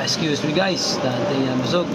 Excuse me guys, dating ang busog.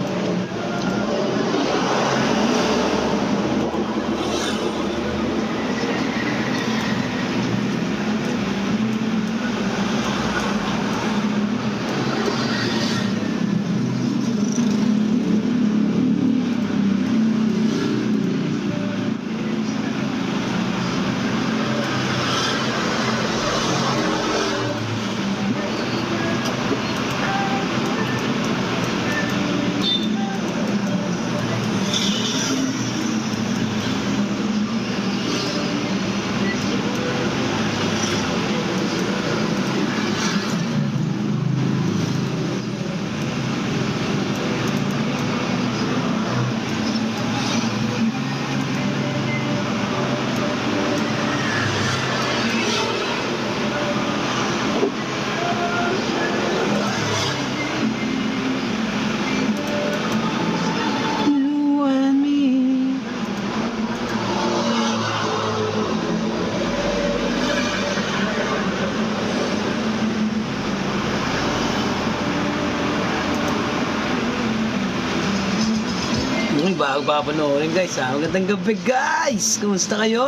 Bago papanoorin guys ha. Magandang gabi guys. Kumusta kayo?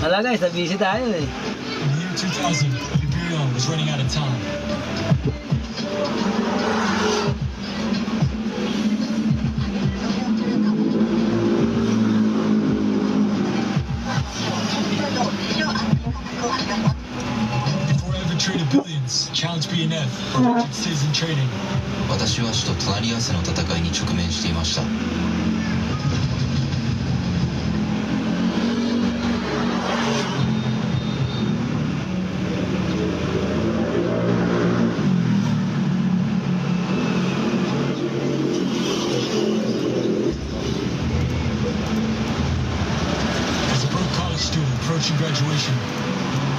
Wala guys, busy tayo eh. In the year 2000, Imperial was running out of time. Before I ever traded billions, challenged BNF, or rigid citizen trading. 私は死と隣り合わせの戦いに直面していました。As a broke college student approaching graduation,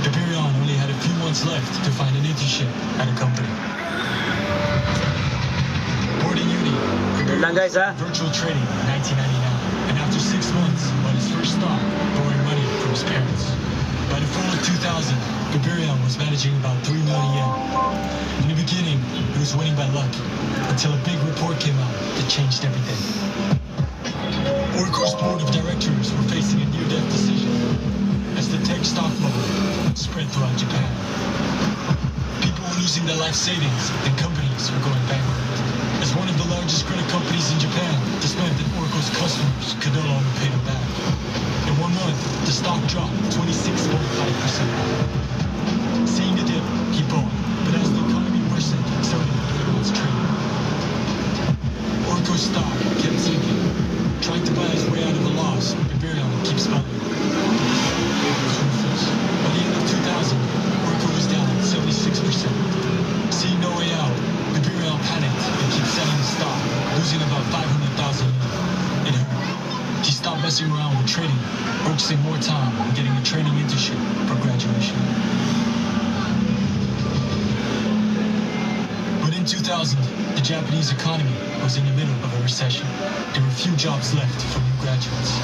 Imperial only had a few months left to find an internship at a company. Yun lang guys ha. Virtual trading in 1999, and after 6 months, bought his first stock, borrowing money from his parents. By the fall of 2000, Gabirion was managing about 3 million yen. In the beginning, he was winning by luck, until a big report came out that changed everything. Oracle's board of directors were facing a near-death decision, as the tech stock bubble spread throughout Japan. People were losing their life savings, and companies were going bankrupt. As one of the largest credit companies in Japan, this meant that Oracle's customers could no longer pay them back. In 1 month, the stock dropped 26.5%. Seeing the dip, he bought, but as the economy worsened, so did Oracle's trading. Oracle's stock kept sinking. Trying to buy his way out of the loss, Imperial keeps buying. It was ruthless. By the end of 2000, Oracle was down 76%. Seeing no way out, Imperial panicked and kept selling the stock, losing about 500,000 yen. It hurt. He stopped messing around with trading, focusing more time on getting a training internship for graduation. But in 2000, the Japanese economy was in the middle of a recession. There were few jobs left for new graduates.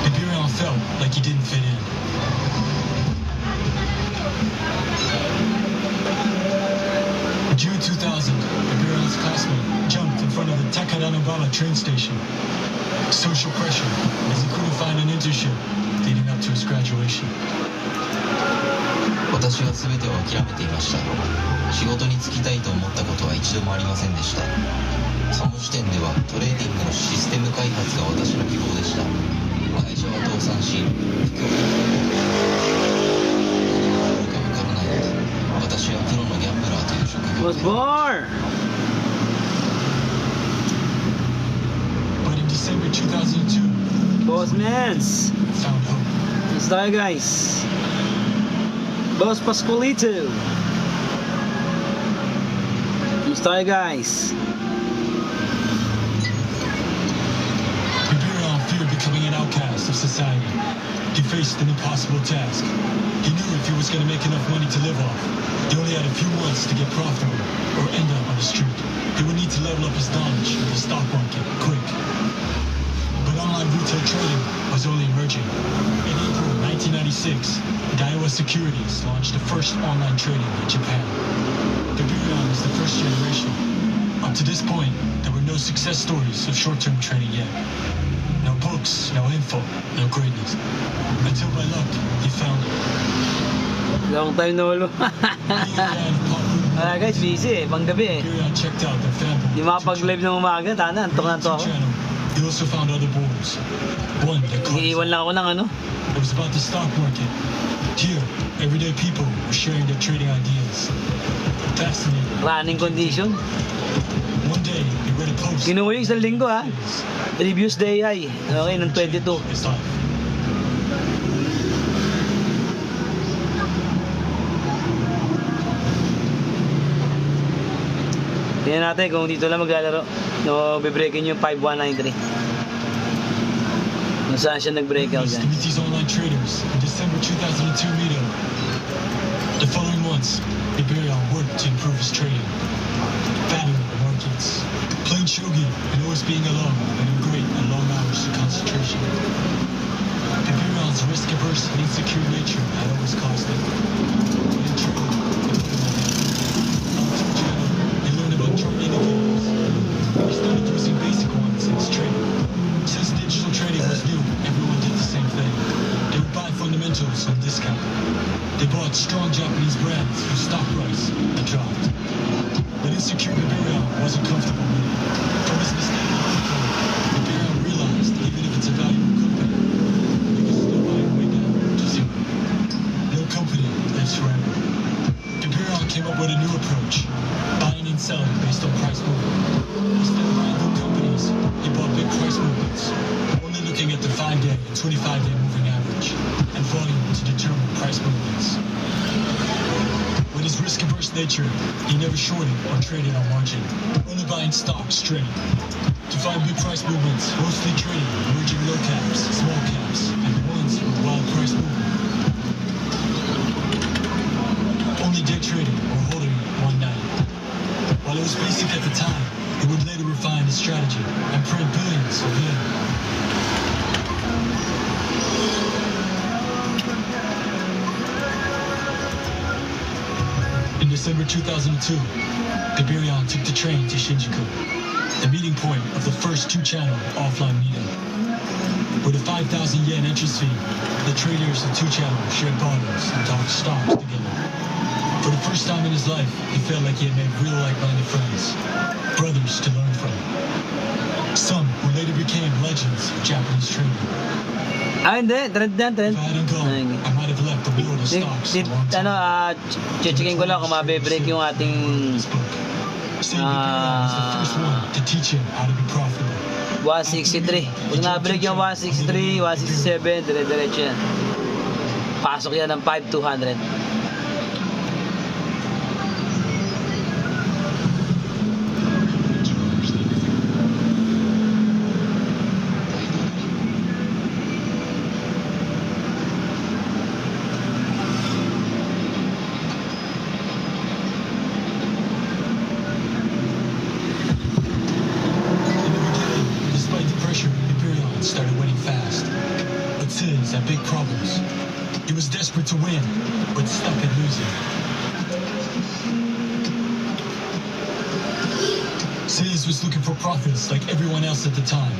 Imperial felt like he didn't fit in. In June 2000, Imperial's classmate jumped in front of the Takadanobaba train station. Social pressure, as he couldn't find an internship leading up to his graduation. 私は全てを諦めていました。仕事に就きたいと思ったことは一度もありませんでした。その時点ではトレーディングのシステム開発が私の希望でした。会社は倒産し、不況に何が起こるかわからないので、私はプロのギャンブラーという職業 Was born! But in December 2002, Boss Mans! found hope. Let's die guys! Boss Pascualito! Let's die guys! Imperial feared becoming an outcast of society. He faced an impossible task. He knew if he was going to make enough money to live off, he only had a few months to get profitable or end up on the street. He would need to level up his knowledge of the stock market quick. But online retail trading was only emerging. In April 1996, Daiwa Securities launched the first online trading in Japan. Biberion was the first generation. Up to this point, there were no success stories of short-term trading yet. No books, no info, no greatness. Until by luck, he found it. Long time no ulo. Being a fan of pop movie, Guys, busy eh. Panggabi eh. Biberion checked out their fan board. Di makapag-live ng umaga. Tana, antok na to ako. channel. He also found other boards. One that caught his Iiwan lang ako ng ano. It was about the stock market. Here, everyday people were sharing their trading ideas. Fascinating. Running condition. One day, he read a post. Kinuha yung isang linggo ha. Reviews day high. Okay, ng 22. His life. Tingnan natin kung dito lang maglalaro. No, bibreakin yung 5193. Kung saan siya nag-breakout To guys. meet these online traders in December 2002 meetup. The following months, Biberion worked to improve his trading. Battling the markets, playing shogi, and always being alone, and in great and long hours of concentration. Biberion's risk-averse and insecure nature had always caused him. But in trading, on the Twitch channel, he learned about chart indicators. He started using basic ones in his trading. Since digital trading was new, everyone did the same thing. They would buy fundamentals on discount. They bought strong Japanese brands whose stock price had dropped. But insecure Biberion wasn't comfortable with it. From his mistake in Hong Kong, Biberion realized even if it's a valuable company, you can still buy it way down to zero. No company lives forever. Biberion came up with a new approach, buying and selling based on price movement. Instead of buying good companies, he bought big price movements, only looking at the 5-day and 25-day moving average, and volume to determine price movements. With his risk-averse nature, he never shorted or traded on margin, only buying stocks straight. To find big price movements, mostly trading emerging low caps, small caps, and ones with wild price movement. Only day trading or holding one night. While it was basic at the time, he would later refine his strategy and print billions of yen. In December 2002, Biberion took the train to Shinjuku, the meeting point of the first two-channel offline meeting. With a 5,000 yen entrance fee, the traders of two-channel shared bottles and talked stocks together. For the first time in his life, he felt like he had made real like-minded friends, brothers to learn from. Some who later became legends of Japanese trading. Hindi. Trend yan, trend. If I hadn't gone, I might have left the world of stocks a long time Checking ko lang kung mabe-break yung ating His book. Saying Biberion was the first one to teach him how to be profitable. 163. Pag na-break yung 163, 167, dire-diretso yan. Pasok yan ng 5,200. Started winning fast, but Sis had big problems. He was desperate to win, but stuck at losing. Sis was looking for profits like everyone else at the time.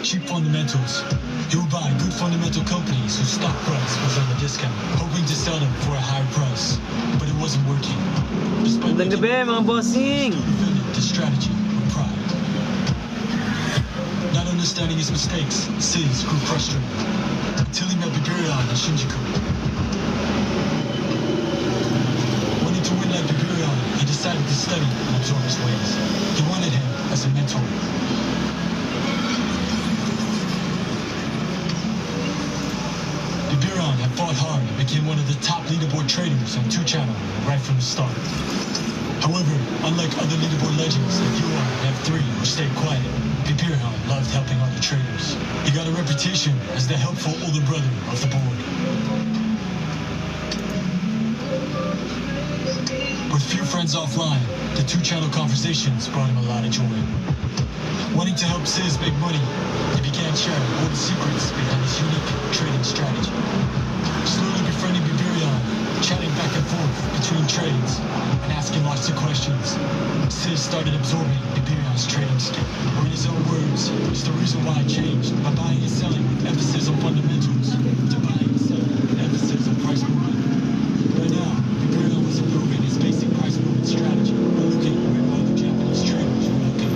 Cheap fundamentals. He would buy good fundamental companies whose stock price was on the discount, hoping to sell them for a higher price, but it wasn't working. Despite Magandang gabi mga bossing! defended the strategy with pride. Not understanding his mistakes, Sis grew frustrated until he met Biberion in Shinjuku. Wanting to win like Biberion, he decided to study and absorb his ways. He wanted him as a mentor. Biberion had fought hard and became one of the top leaderboard traders on 2Channel right from the start. However, unlike other leaderboard legends like Yuan and F3 who stayed quiet, Biberion loved helping other traders. He got a reputation as the helpful older brother of the board. With few friends offline, the 2Channel conversations brought him a lot of joy. Wanting to help Sis make money, he began sharing all the secrets behind his unique trading strategy. between trades and asking lots of questions. Sis started absorbing Imperial's trading skill. Or in his own words, it's the reason why I changed. By buying and selling with emphasis on fundamentals to buying and selling with emphasis on price movement. Right now, Imperial was improving his basic price movement strategy by looking where other Japanese traders were looking.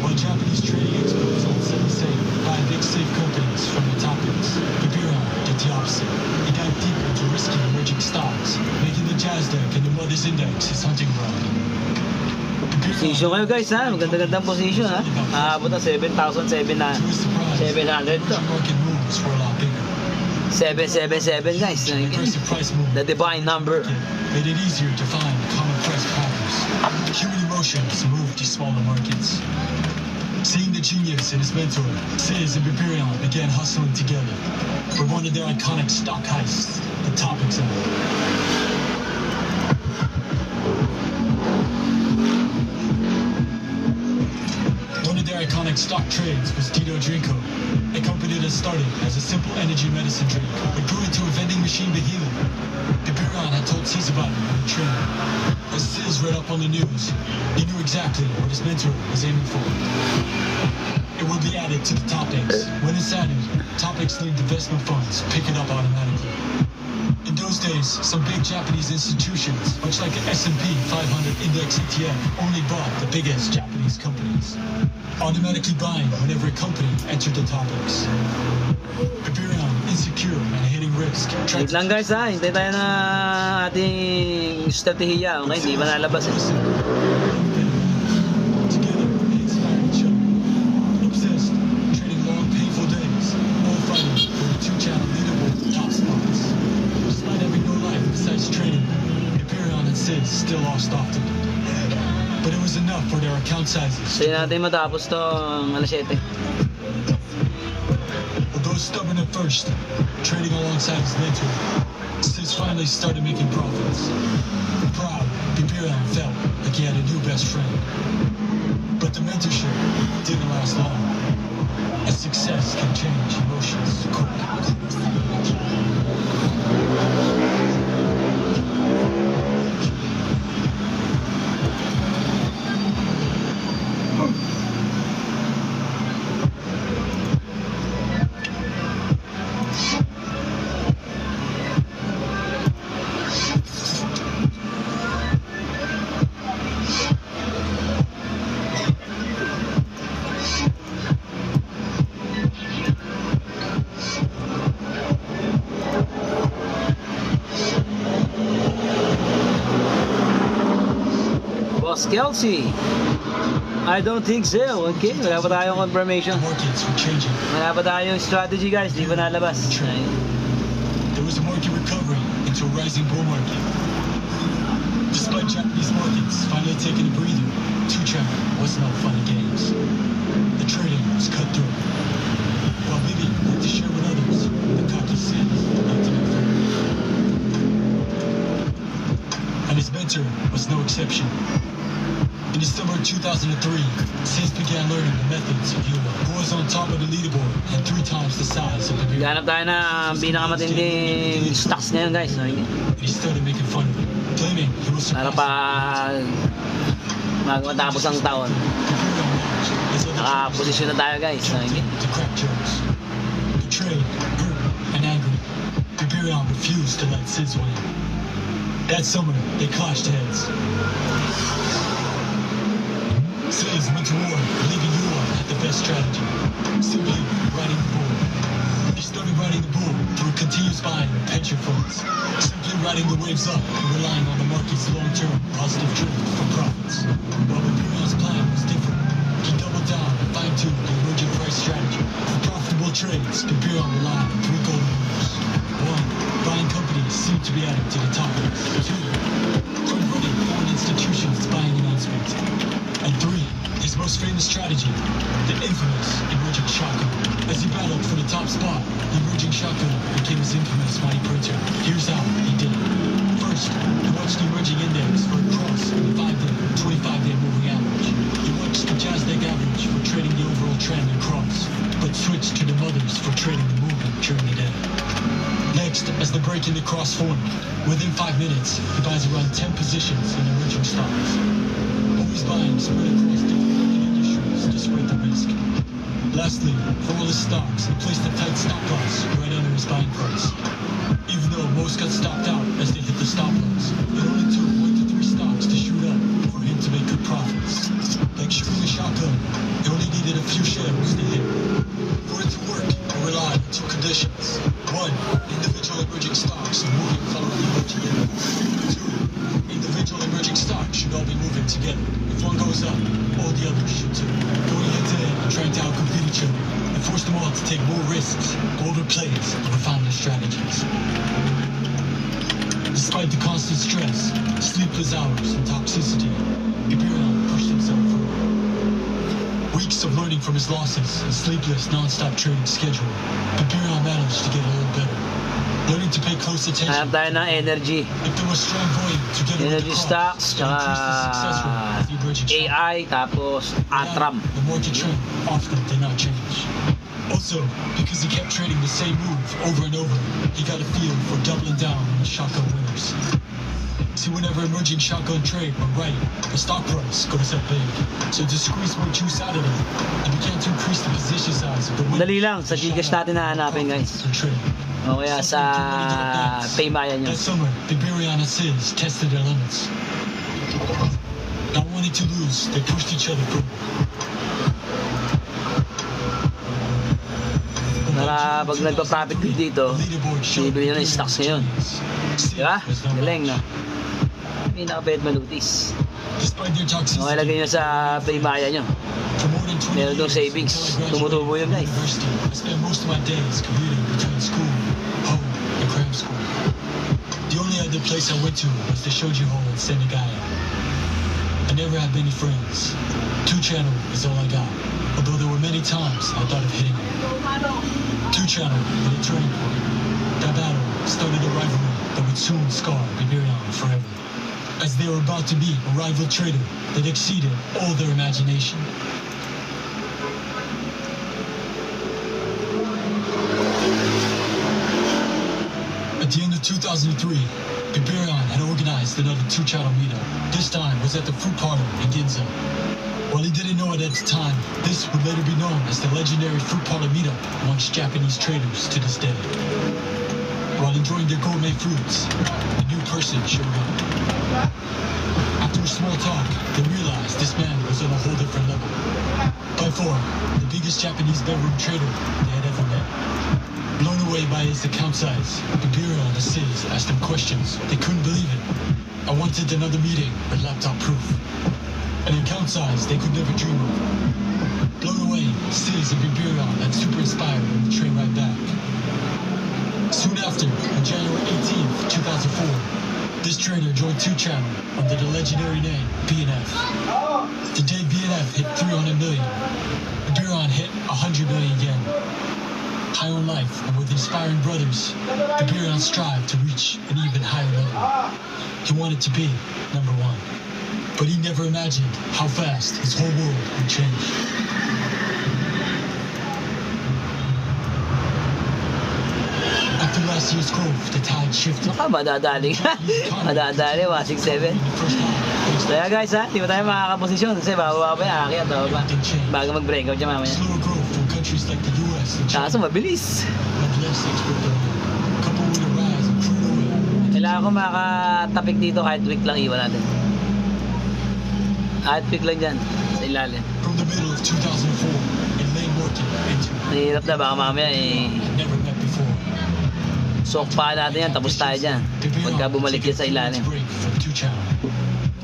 While Japanese trading experts all said the same, buying big safe companies from the topics, Imperial did the opposite. He got deeper into risky emerging stocks, making the Nasdaq and the Mothers Index his hunting ground. Position kayo guys ha, maganda-gandang position ha. Aabot na 7,700 To his surprise, to. market moves were a lot bigger. 777 guys. Aggressive price movement The divine number. made it easier to find common price patterns. Human emotions moved to smaller markets. Seeing the genius in his mentor, Sis and Imperial began hustling together for one of their iconic stock heists, the Topics Hour. One of their iconic stock trades was Tito Drinko, a company that started as a simple energy medicine drink, but grew into a vending machine behemoth. Imperial had told Sis about it on the train. As Sis read up on the news, he knew exactly what his mentor was aiming for. It will be added to the Topics. When it's added, Topics-linked investment funds pick it up automatically. In those days, some big Japanese institutions, much like an S&P 500 index ETF, only bought the biggest Japanese companies, automatically buying whenever a company entered the Topics. Imperial, insecure and hating risk, tried Wait lang guys ha, hintay tayo na ating strategiya. Okay, hindi ba nalabas eh. Together, they inspired each other. Obsessed, trading long, painful days, all fighting for the two-channel leaderboard top spots. Despite having no life besides trading, Imperial and Sis still lost often. But it was enough for their account sizes. Sa'yo natin matapos to alas 7. Although stubborn at first, trading alongside his mentor, Sis finally started making profits. Proud, Imperial felt like he had a new best friend. But the mentorship didn't last long, as success can change emotions quick. Boss Kelsey. I don't think so. Okay, wala pa tayong confirmation. Markets were changing. Wala pa tayong strategy guys, di pa nalabas. There was a market recovery into a rising bull market. Despite Japanese markets finally taking a breather, two-channel wasn't all fun and games. The trading was cutthroat. While Bibi liked to share with others, the cocky Sis liked to make fun. And his mentor was no exception. In the summer of 2003, Sis began learning the methods of Yuma, who was on top of the leaderboard and 3 times the size of the Imperial. Ganap tayo na pinakamatinding stocks ngayon guys. And he started making fun of it, claiming he was Para surprised. pa matapos ang taon. Imperial watched as other Nakaposisyon na tayo guys. attempted to crack jokes. Betrayed, hurt, and angry, Imperial refused to let Sis win. That summer, they clashed heads. Sis went to war, believing Yuma had the best strategy, simply riding the bull. He started riding the bull through continuous buying of pension funds, simply riding the waves up and relying on the market's long-term positive drift for profits. While Imperial's plan was different, he doubled down and fine-tuned the emerging price strategy. For profitable trades, Imperial relied on 3 golden rules. 1. Buying companies seemed to be adding to the Topics. 2. Front-running foreign institutions buying announcements. And 3, his most famous strategy, the infamous emerging shotgun. As he battled for the top spot, the emerging shotgun became his infamous money printer. Here's how he did it. First, he watched the emerging index for a cross in the 5-day, 25-day moving average. He watched the Nasdaq average for trading the overall trend across, but switched to the mothers for trading the movement during the day. Next, as the break in the cross formed. Within 5 minutes, he buys around 10 positions in emerging stocks. Always buying spread across different industries to spread the risk. Lastly, for all his stocks, he placed a tight stop loss right under his buying price. Even though most got stopped out as they hit the stop loss, it only took 1 to 3 stocks to shoot up for him to make good profits. Like shooting a shotgun, he only needed a few shells to hit. For it to work, he relied on 2 conditions. 1, individual emerging stocks are moving following the OTM. 2, individual emerging stocks should all be moving together. If one goes up, all the others should too. Going head-to-head and trying to outcompete each other and force them all to take more risks, bolder plays, and refine their strategies. Despite the constant stress, sleepless hours, and toxicity, Iberion pushed himself forward. Weeks of learning from his losses and sleepless non-stop training schedule, Iberion managed to get a little better. Learning to pay close attention. Hanap tayo ng energy. If there was strong volume to get Energy stocks, and increase the success rate of the emerging stock. AI, tapos Atram. The market trend often did not change. Also, because he kept trading the same move over and over, he got a feel for doubling down on the shotgun winners. See, whenever emerging shotgun trade went right, the stock price goes up big. So to squeeze more juice out of it, he began to increase the position size of the winners. Dali lang, sa Gcash natin na hanapin, guys. O kaya sa Paymaya nyo. That summer, Iberion and Sis tested their limits. Not wanting to lose, they pushed each other through. Para pag nagpa-profit kayo dito, bibili nyo ng stocks ngayon. Diba? Galing, no? May nakapayat malutis. Okay, lagay nyo sa Paymaya nyo. Meron doon savings. Tumutubo yun, guys. I spent most of my days commuting between school, home, and cram school. The only other place I went to was the Shoji Hall in Senegaya. I never had many friends. 2-channel is all I got, although there were many times I thought of hitting him. 2-channel hit a turning point. That battle started a rivalry that would soon scar Iberion forever, as they were about to meet a rival trader that exceeded all their imagination. At the end of 2003, Iberion had organized another 2-channel meetup. This time was at the Fruit Parlor in Ginza. While he didn't know it at the time, this would later be known as the legendary Fruit Parlor meetup amongst Japanese traders to this day. While enjoying their gourmet fruits, a new person showed up. After a small talk, they realized this man was on a whole different level. By far, the biggest Japanese bedroom trader they had ever met. Blown away by his account size, Iberion and Sis asked him questions. They couldn't believe it. I wanted another meeting with laptop proof. An account size they could never dream of. Blown away, Sis and Iberion had super inspired on the train ride back. Soon after, on January 18th, 2004, this trader joined 2-channel under the legendary name BNF. The day BNF hit 300 million, Iberion hit 100 million yen. High on life and with inspiring brothers, Iberion strived to reach an even higher level. He wanted to be number 1. But he never imagined how fast his whole world would change. After last year's growth, the tide shifted. Baka madadali. Madadali, 167. Kaya guys ha, di ba tayo makakaposisyon? Kasi bababa pa yung akyat. Bago mag-breakout siya mamaya. Slower growth from countries like the US and China. Kaso mabilis. Had less export oil, coupled with a rise in crude oil. Kailangan ko makatapik dito kahit week lang iwan natin. Kahit week lang dyan, sa ilalim. From the middle of 2004, it lay working into Mahirap na, baka mamaya never met before. soak pa natin yan, tapos tayo dyan. Pagka bumalik yan sa ilalim.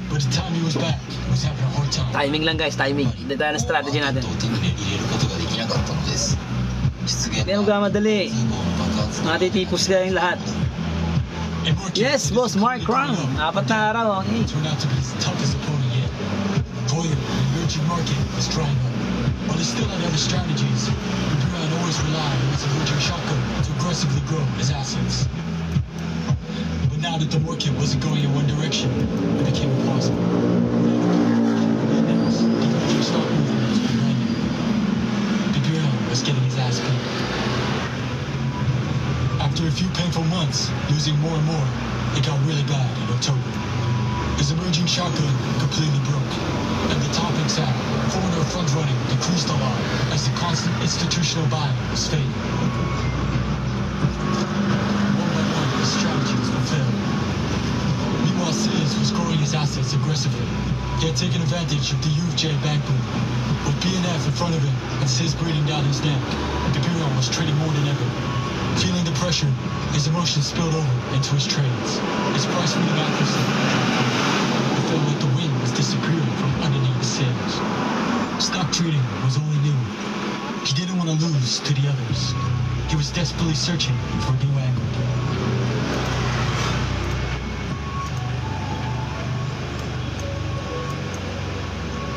But the time he was back, he was having a hard time. Timing lang guys, timing. Hindi tayo na strategy natin. 手に入れることができなかったのです失言 Hindi mo gamadali. 通報の爆発 Matitipos ka yung lahat. Yes, boss, Mark Krang. 4 na araw, okay. Turned out to be his toughest opponent yet. Toyo, the emerging market, was drying up. While he still had other strategies, Iberion always relied on his emerging shotgun to aggressively grow his assets. But now that the market wasn't going in one direction, it became impossible. The emerging stock movement was behind him. Iberion was getting his ass beat. After After a few painful months, losing more and more, it got really bad in October. His emerging shotgun completely broke, and the top exam, foreigner front-running, decreased a lot as the constant institutional buying was fading. One by one, his strategies were failing. Meanwhile, Sis was growing his assets aggressively. He had taken advantage of the UFJ bank boom. With BNF in front of him and Sis breathing down his neck, Imperial was trading more than ever. Feeling the pressure, his emotions spilled over into his trades. His price reading accuracy. It felt like the wind was disappearing from underneath his sails. Stock trading was all he knew. He didn't want to lose to the others. He was desperately searching for a new angle.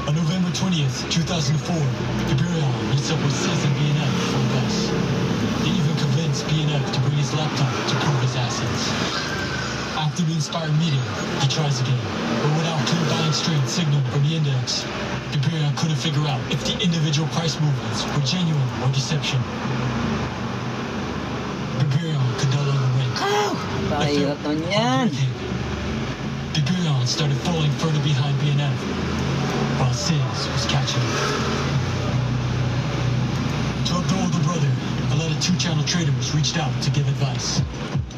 On November 20th, 2004, Imperial meets up with Sis and BNF for a bus. They even convinced BNF to bring his laptop to prove his assets. After the inspired meeting, he tries again, but without clear buying strength signal from the index, Imperial couldn't figure out if the individual price movements were genuine or deception. Imperial could no longer win. Pakihirap naman yan. Imperial started falling further behind BNF, while Sis was catching up. To help the older brother, a lot of two-channel traders reached out to give advice.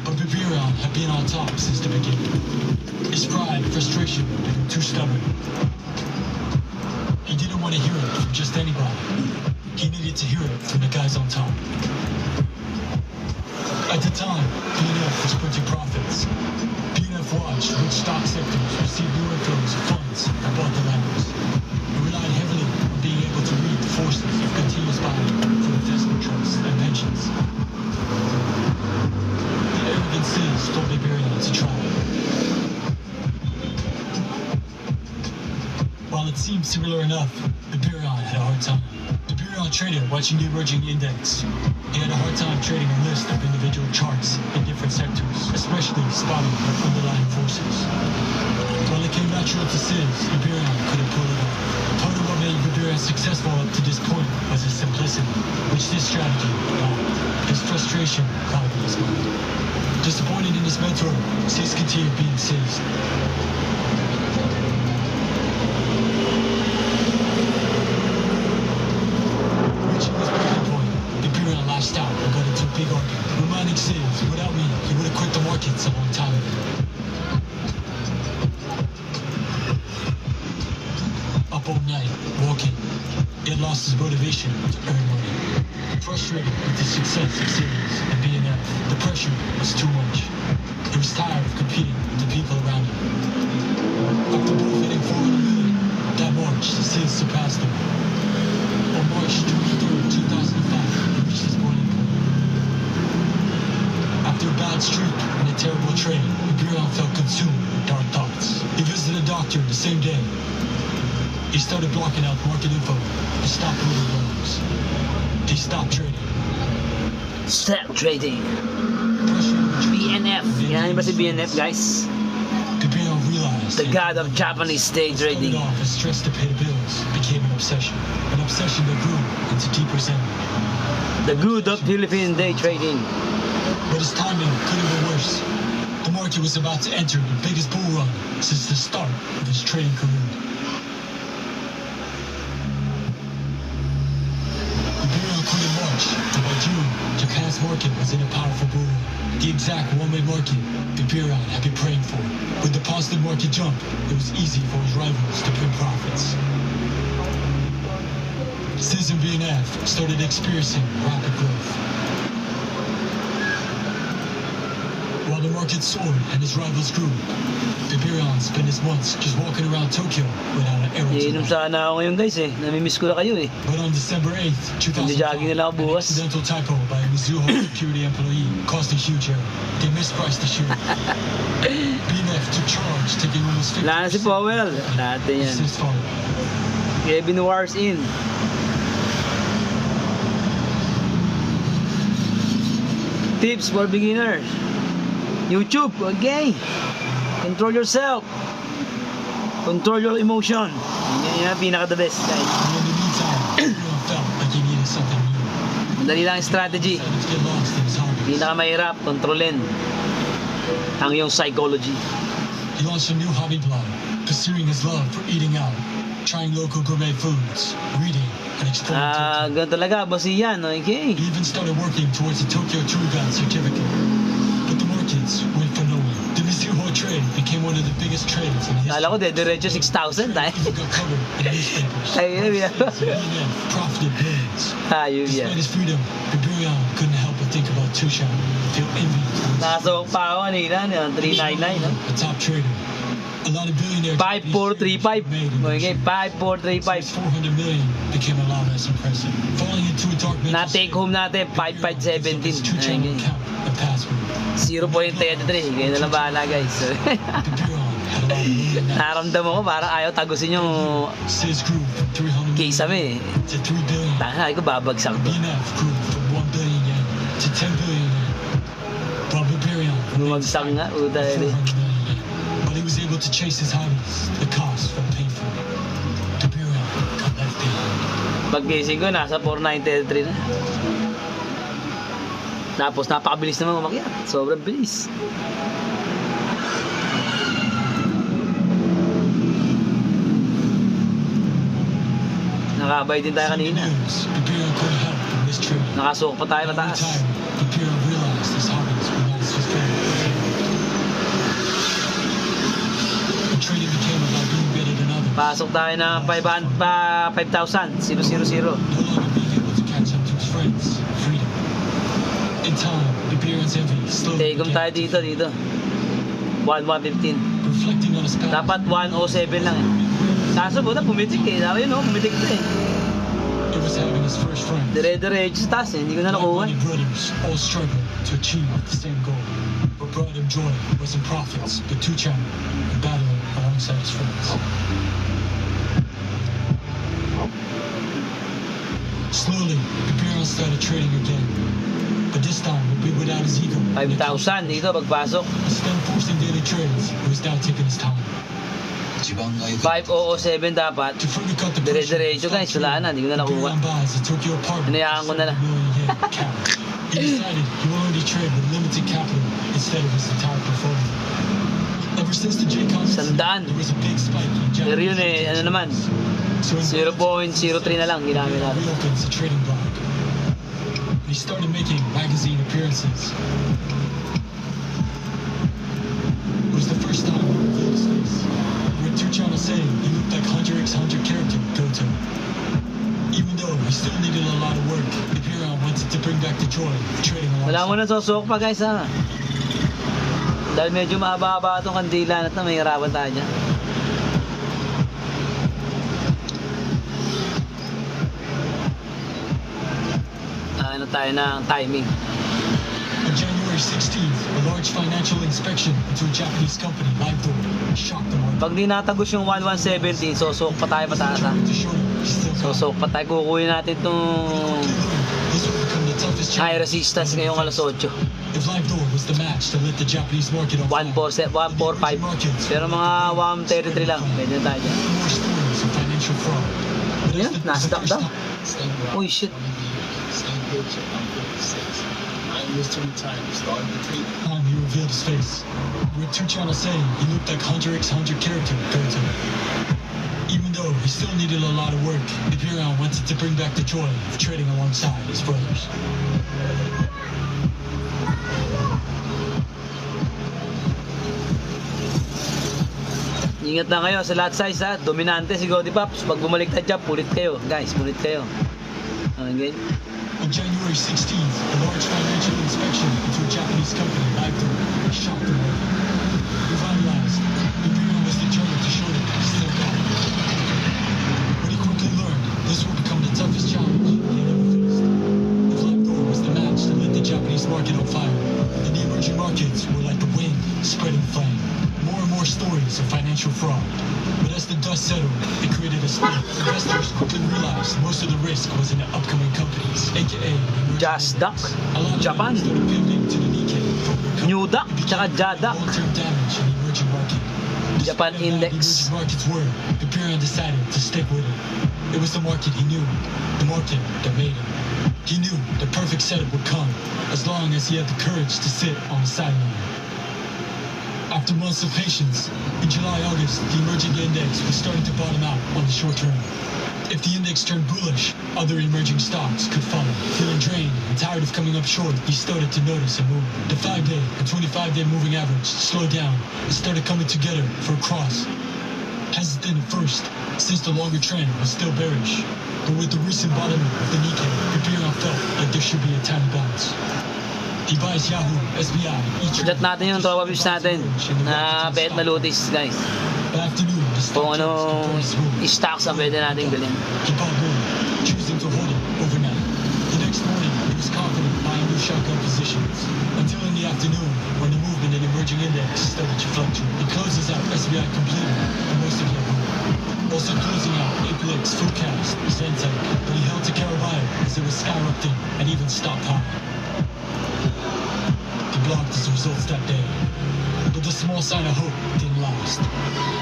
But Imperial had been on top since the beginning. His pride and frustration made him too stubborn. He didn't want to hear it from just anybody. He needed to hear it from the guys on top. At the time, BNF was printing profits. BNF watched which stock sectors received new inflows of funds and bought the lenders. It relied heavily on being able to read the forces of continuous buying from investment trusts and pensions. The arrogant Sis told Imperial to try. While it seemed similar enough, Imperial had a hard time. Imperial traded watching the emerging index. He had a hard time trading a list of individual charts in different sectors, especially spotting their underlying forces. While it came natural to Sis, Imperial couldn't pull it off. Part of what made Imperial successful up to this point was his simplicity, which this strategy lacked. His frustration clouded his mind. Disappointed in his mentor, Sis continued being Sis. Reaching his breaking point, Imperial lashed out and got into a big argument, reminding Sis, without me, he would have quit the markets a long time ago. Up all night, walking, he had lost his motivation to earn money. Frustrated with the success of Sis and BNF, the pressure was too much. He was tired of competing with the people around him. After both hitting 400 million, that March, Sis surpassed him. On March 23rd, 2005, he reached his boiling point. After a bad streak and a terrible trade, Imperial felt consumed with dark thoughts. He visited a doctor the same day. He started blocking out market info and stopped reading loans. He stopped trading. Stop trading. Pressure would BNF. Yan ba si BNF, guys? Imperial realized The god of Japanese day started trading. off as stress to pay the bills became an obsession that grew into deep resentment. The good of Philippine day trading. But his timing could have been worse. The market was about to enter the biggest bull run since the start of his trading career. Imperial quit in March, and by June, Japan's market was in a powerful bull run. The exact one-way market Imperial had been praying for. With the positive market jump, it was easy for his rivals to print profits. Sis and BNF started experiencing rapid growth. While the market soared and his rivals grew, Imperial spent his months just walking around Tokyo without an arrow to Iinom line. sana ako ngayon, guys, eh. Namimiss ko na kayo, eh. But on December 8th, 2005, Nagja-jogging na lang ako an bukas. accidental typo by a Mizuho security employee caused a huge error. They mispriced the share. BNF took charge, taking almost 50%. Wala na si Powell. Natin yan. Sis followed. Kevin Wars in. Tips for beginners. YouTube, okay. Control yourself. Control your emotion. Yan ang pinaka-the best, guys. And in the meantime, Imperial felt like he needed something new. Madali lang ang strategy. Decided to get lost in his hobby. Pinakamahirap, kontrolin ang iyong psychology. He launched a new hobby blog, pursuing his love for eating out, trying local gourmet foods, reading, and exploring Tokyo. Ganun talaga, boss yan, okay? He even started working towards a Tokyo Tour Guide certificate. But the markets went for nowhere. The Mizuho trade became one of the biggest trades in history. Kala ko, diretso 6,000 tayo. It got covered in newspapers. Ayun yan. CNN profited billions. Ayun yan. Despite his freedom, Biberian couldn't help but think about Tushan, feel envy towards Nakasok pa ako kanina, 399, no? a top trader. A lot of billionaires 5435. Okay, 5435. 400 million became a lot less impressive. Falling into a dark mental Na-take home natin, 5517. Two-channel Okay. account and password. 0.33. Kayo na lang bahala, guys. Biberian had a lot of million net. Naramdaman ko, parang ayaw tagusin yung Sis grew from 300 case million kami. to 3 billion. Tanga, ko babagsak to. BNF grew from 1 billion yen to 10 billion yen. While Biberian Bumagsak nga, uta 400 rin. million yen. But he was able to chase his hobbies. The costs were painful. Biberian got left behind. Pag-gising ko, nasa 493 na. Tapos, napakabilis naman umakyat. Sobrang bilis. Nakabay din tayo kanina. News, Biberian couldn't help in this trade. Nakasok pa tayo Over mataas. time, Biberian realized his hobbies were not as fulfilling. And trading became about being better than others. Pasok tayo ng 5,000. 000. No longer being able to catch up to his friends. Freedom. In time, Biberian's envy slowly Take home tayo dito. 1,115. reflecting on his past. Dapat 107 lang eh. Kaso buta, pumitik eh. Sabi yun, pumitik ito eh. It was having his first friend. Dire-diretso sa taas eh. Hindi ko na nakuha. Like-minded brothers all struggled to achieve the same goal. What brought him joy wasn't profits, but two-channel and battling alongside his friends. Slowly, Biberian started trading again, but this time would be without his ego. 5,000 dito pagpasok. Instead of forcing daily trades, he was now taking his time. 地盤が良かった 5,007 dapat. To further cut the pressure, Dire-diretso guys, wala na. Hindi ko na nakuha. Biberian buys a Tokyo apartment. Hinayaan ko na lang. yen cash. He decided he will only trade with limited capital instead of his entire portfolio. Ever since the J-Con Sandaan. there was a big spike in Japanese Pero yun eh, ano naman, So in 0.03 na lang ginamit natin. reopens a trading block. And he started making magazine appearances. It was the first time he revealed his face. With two channels saying he looked like Hunter x Hunter character Goto. Even though he still needed a lot of work, Biberian wanted to bring back the joy of trading Wala mo alongside. na susok pa guys ha. Dahil medyo mahaba-haba itong kandila na ito, may hirapan tayo dyan. Ano tayo ng timing. On January 16th, a large financial inspection into a Japanese company, LiveDoor, shocked the market. Pag di natagos yung 1117, susok pa tayo mataas ha. To show them he's still got Susok pa tayo, kukuhin natin itong This would become the toughest high challenge. resistance ngayong alas 8. If LiveDoor was the match to let the Japanese market on fire, 145. Pero mga 133 lang, pwede na tayo dyan. more stories of financial fraud. But Yan, as the Nasdaq daw. first Uy, shit. time he revealed his face, with two channels saying he looked like Hunter x Hunter character Goto. Even though he still needed a lot of work, Biberian wanted to bring back the joy of trading alongside his brothers. Ingat na kayo sa lot size ha. Dominante si Godi Pops. Pag bumalik na dyan, pulit kayo. Guys, pulit kayo. Okay. On January 16th, a large financial inspection into a Japanese company, LiveDoor, shocked the market. Revitalized, Biberian was determined to show them he's still got it. But he quickly learned this would become the toughest challenge he had ever faced. If LiveDoor was the match to let the Japanese market on fire, then the emerging markets were like the wind spreading flame. More and more stories of financial fraud. But as the dust settled, it created a split. Investors quickly realized most of the risk was in the upcoming companies, aka emerging Just Duck, a lot of Japan. them started pivoting to the Nikkei for recovery. New Duck, It tsaka became Jadak. long-term damage in the emerging market. Japan Despite how bad Index. the emerging markets were, Imperial decided to stick with it. It was the market he knew, the market that made him. He knew the perfect setup would come as long as he had the courage to sit on the sideline. After months of patience, in July-August, the emerging index was starting to bottom out on the short term. If the index turned bullish, other emerging stocks could follow. Feeling drained and tired of coming up short, he started to notice a move. The 5-day and 25-day moving average slowed down and started coming together for a cross. Hesitant at first, since the longer trend was still bearish. But with the recent bottoming of the Nikkei, Imperial felt like there should be a tiny bounce. He buys Yahoo, SBI, Sulat natin yung tropa pips natin na bet malutis, guys. By afternoon, the Kung stock charts were anong very smooth. stocks ang pwede natin bilhin. He bought more, choosing to hold it overnight. The next morning, he was confident buying new shotgun positions. Until in the afternoon, when the movement in emerging index started to fluctuate. He closes out SBI completely, and most of Yahoo. Also closing out Apelix, Foodcast, Zentek, but he held to Carabbio as it was skyrocketing and even stopped high. He blocked his results that day, but the small sign of hope didn't last.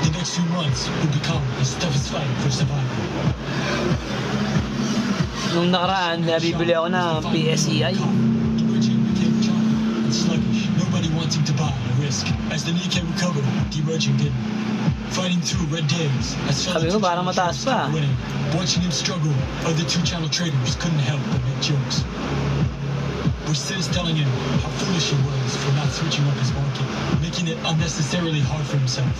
The next few months would become his toughest fight for survival. Nung nakaraan, nabibili ako ng PSEI. Emerging became choppy and sluggish, nobody wanting to buy a risk. As the Nikkei recovered, the emerging didn't. Fighting through red days, as Sabi ko, parang mataas pa. winning. Watching him struggle, other two-channel traders couldn't help but make jokes. With Sis telling him how foolish he was for not switching up his market, making it unnecessarily hard for himself.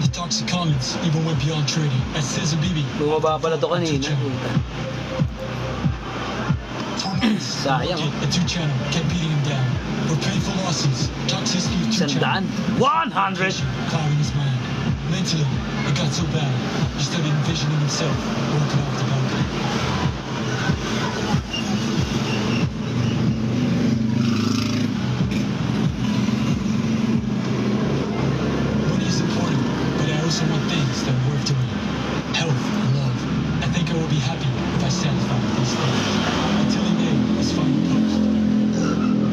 The toxic comments even went beyond trading, as Sis and Bibi Bumaba pala to kanina. Sayang. The two-channel kept beating him down. For painful losses, toxicity of two-channel 100. 100! clouding his mind. Mentally, it got so bad, he started envisioning himself walking off the balcony. Money is important, but I also want things that are worth doing. Health and love. I think I will be happy if I satisfy these things. Until he made his final post.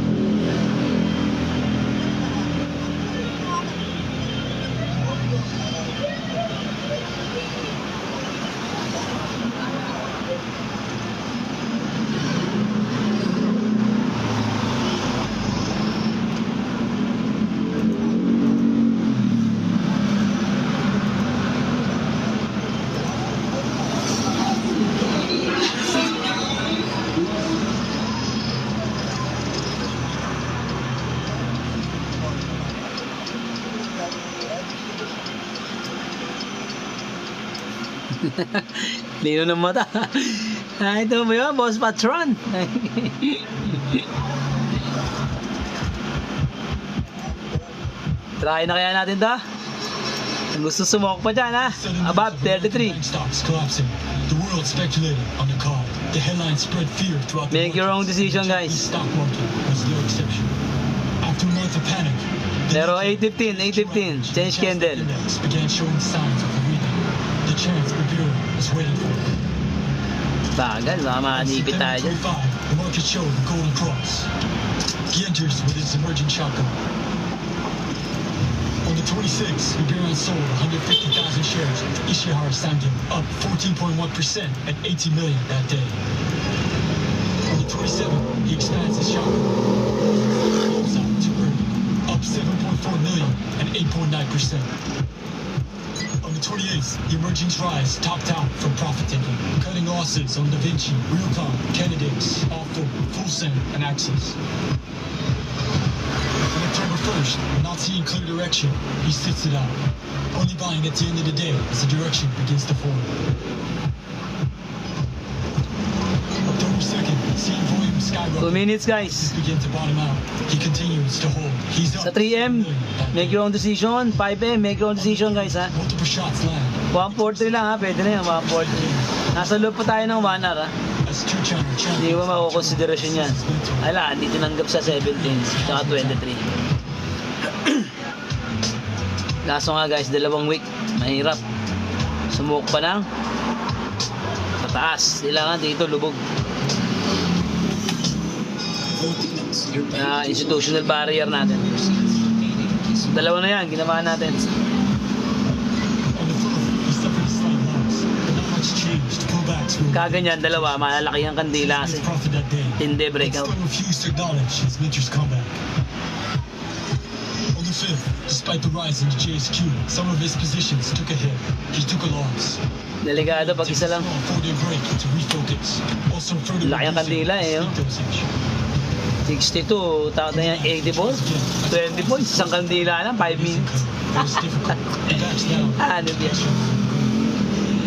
Lino ng mata. Ito mo yun, Boss Patron. Try na kaya natin to? Kung gusto sumok pa dyan, ha? Above 33. Stocks collapsing. The world speculated on the call. The headlines spread fear throughout the Make your own decision, The guys. stock market was no exception. After a month of panic, the Pero Nikkei 815, change candle. index began showing signs of a rebound. The chance Imperial was waiting for. Bagal, baka maanipit tayo dyan. September 25, the market showed the golden cross. He enters with his emerging shotgun. On the 26th, Imperial sold 150,000 shares to Ishihara Sangen, up 14.1% at 80 million that day. On the 27th, he expands his shotgun. Close out to early, up 7.4 million and 8.9%. On the 28th, the emerging's rise topped out from profit taking, cutting losses on Da Vinci, Realcom, Canadix, Awful, Fulsen, and Axis. On October 1st, not seeing clear direction, he sits it out, only buying at the end of the day as the direction begins to form. October 2nd, seeing volume 2 skyrocket minutes, guys. begin to bottom out. He continues to hold. He's up Sa 3M, make your own decision. 5M, make your own decision, guys, ha? multiple shots land. 143 lang, ha? Pwede na yan, 143. Nasa loob pa tayo ng 1 hour, ha? As two-channel Hindi champions. mo makukonsiderasyon yan. Ala, hindi tinanggap sa 17, tsaka 23. Kaso nga, guys, 2 week. Mahirap. Sumuk pa lang. Pataas. Kailangan dito, lubog. Na institutional barrier natin. 2 na yan, ginawa natin. stocks were Kaganyan, dalawa, malalaki ang kandila kasi. his profit that day. Hindi But breakout. still refused to acknowledge his mentor's comeback. On the 5th, despite the rise in the JSQ, some of his positions took a hit. He took a loss. Delikado pag isa lang. Small 4-day break to refocus. Also further Laki ang reducing kandila eh, oh. sleep dosage. 62, takot na yan, 84. 20 points, isang kandila lang, 5 minutes. It was difficult. He backs down. Ano yan?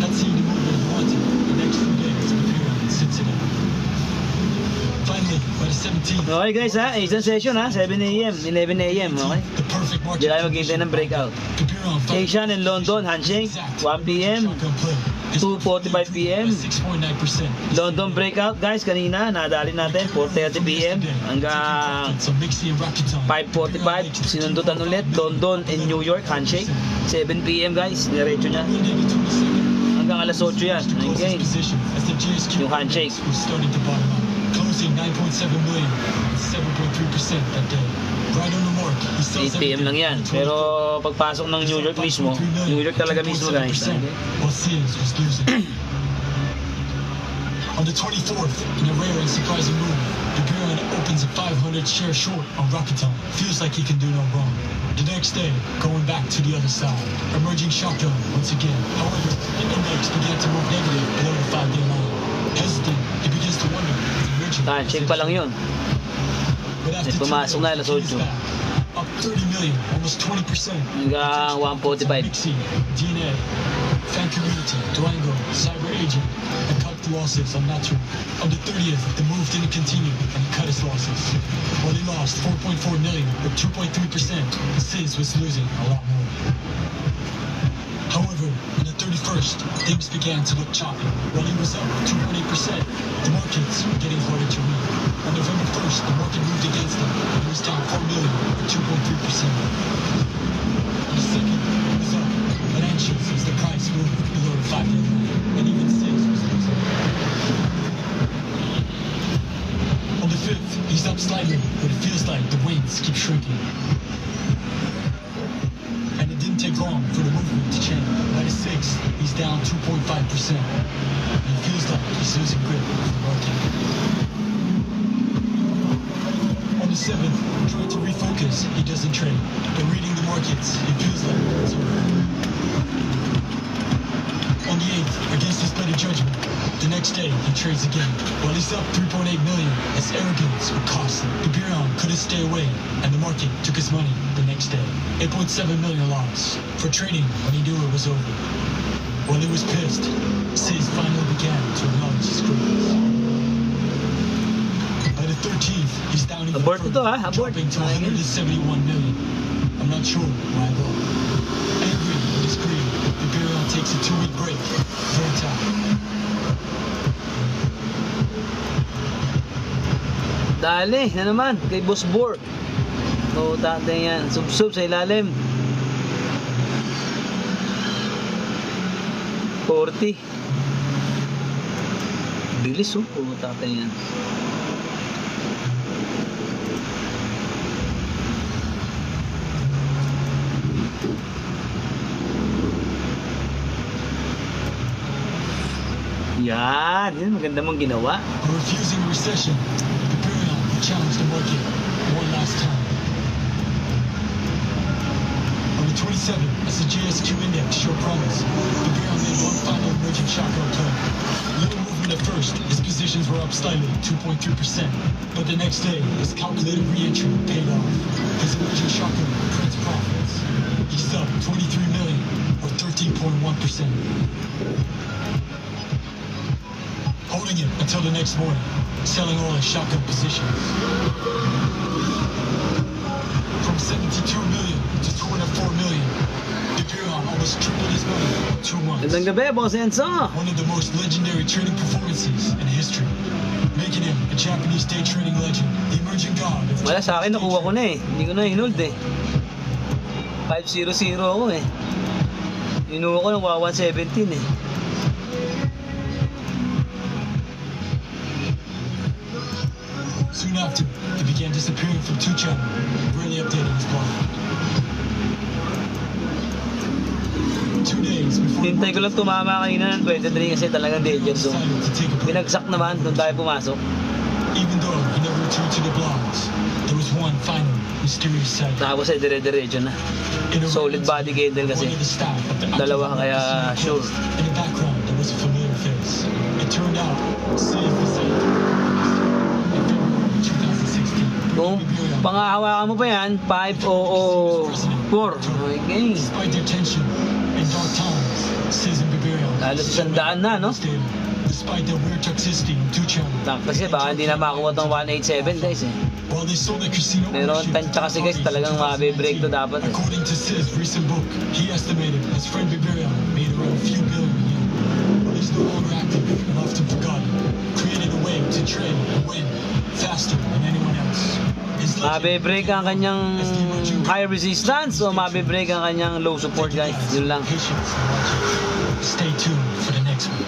Not seeing the movement he wanted. The next few days, Imperial sits it out. Finally, by the 17th, Okay guys ha, isang session ha, 7 a.m., 11 a.m. Okay? the perfect market. Hindi tayo maghintay ng breakout. Imperial found Asian and London, handshake, 1 p.m., shotgun play. His 2:45 p.m. 6.9%. London breakout guys, kanina, nadali natin, 4:30 p.m. hanggang So Mixie and Rakuten. 5:45, sinundutan ulit, London and New York, handshake, 7 p.m. guys, diretso niya, hanggang alas 8 yan, okay? Yung handshake. Was starting to bottom out, closing 9.7 million, 7.3% that day. Right on the mark, he sells 8 p.m. lang yan, pero pagpasok ng New York mismo, New York talaga mismo guys, okay? While Sims was losing. On the 24th, in a rare and surprising move, the Bureau opens a 500 share short on Rakuten. Feels like he can do no wrong. The next day, going back to the other side, emerging shotgun once again. However, the index began to move negative below the 5-day line. Hesitant, he begins to wonder if the emerging Handshake pa lang yun. But after Eh, pumasok na, alas 8. he's back, up 30 million, almost 20%. Hanggang 1:45. Mixie, DNA, fan community, Durango, cyber agent, and cut the losses on Natural. On the 30th, the move didn't continue, and he cut his losses. While he lost 4.4 million, or 2.3%, Sis was losing a lot more. However, on the 31st, things began to look choppy. While he was up 2.8%, the markets were getting harder to read. On November 1st, the market moved against him, and he was down 4 million, or 2.3%. On the 2nd, he was up, but anxious as the price moved below the 5-day line, and even Sis was losing. On the 5th, he's up slightly, but it feels like the wings keep shrinking. And it didn't take long for the movement to change. By the 6th, he's down 2.5%. And it feels like he's losing grip of the market. On the 7th, trying to refocus, he doesn't trade. But reading the markets, it feels like it's over. On the 8th, against his better judgment, the next day he trades again. While he's up 3.8 million, his arrogance would cost him. The Bureau couldn't stay away, and the market took his money the next day. 8.7 million loss for trading when he knew it was over. While he was pissed, Sis finally began to acknowledge his crimes. By the 13th, he's down even Abort further, ito, ha? Abort. dropping to 171 million. I'm not sure why though. Angry with his greed, the Bureau takes a 2-week break. Very tired. Dali, na naman, kay Boss Borg. O, tatay yan. Sub-sub sa ilalim. 40. Bilis, oh. O, tatay yan. Yan, yan, maganda mong ginawa. For refusing a recession, the Bureau challenged the market one last time. On the 27th, as the JSQ index showed promise, the Bureau made one final emerging shotgun play. Little movement at first, his positions were up slightly, 2.3%. But the next day, his calculated re-entry paid off. His emerging shotgun prints profits. He's up 23 million, or 13.1%. Holding it until the next morning, selling all his shotgun positions. From 72 million to 204 million, the Bureau almost tripled his money in 2 months. Magandang gabi, Boss Enzo. One of the most legendary trading performances in history, making him a Japanese day trading legend, the emerging god of Wala sa akin, nakuha ko na eh. Hindi ko na hinold eh. 500 ako eh. Inuha ko ng 117 eh. Soon after, he began disappearing from 2Channel, rarely updating his blog. 2 days before the Hintay ko lang tumama kanina ng 23 kasi talagang danger zone. decided to take a break. Pinagsak naman doon tayo pumasok. Even though he never returned to the blogs, there was one final mysterious sight. Tapos ay dire-diretso na. In a Solid room, body candle kasi. one of the staff at the Dalawa October kaya Casino sure. closed. In the background, there was a familiar face. It turned out, Sid was in February 2016. Kung pangahawakan mo pa yan, 5004. Okay. Despite their tension and dark times, Sis and Biberian Lalo sa sandaan na, no? stable. Despite their weird toxicity and two channel. Kasi baka hindi na makakuha tong 187 guys eh. While they sold their casino Pero ownership tansya kasi guys, talagang mabe-break to dapat eh. According to Sid's recent book, he estimated his friend Biberian made around a few billion a year. But he's no longer active and often forgotten. Created a way to trade and win faster than anyone else. His legend Mabe-break ang kanyang high resistance o mabe-break ang kanyang low support guys. Yun lang. Patience and logic. Stay tuned for the next one.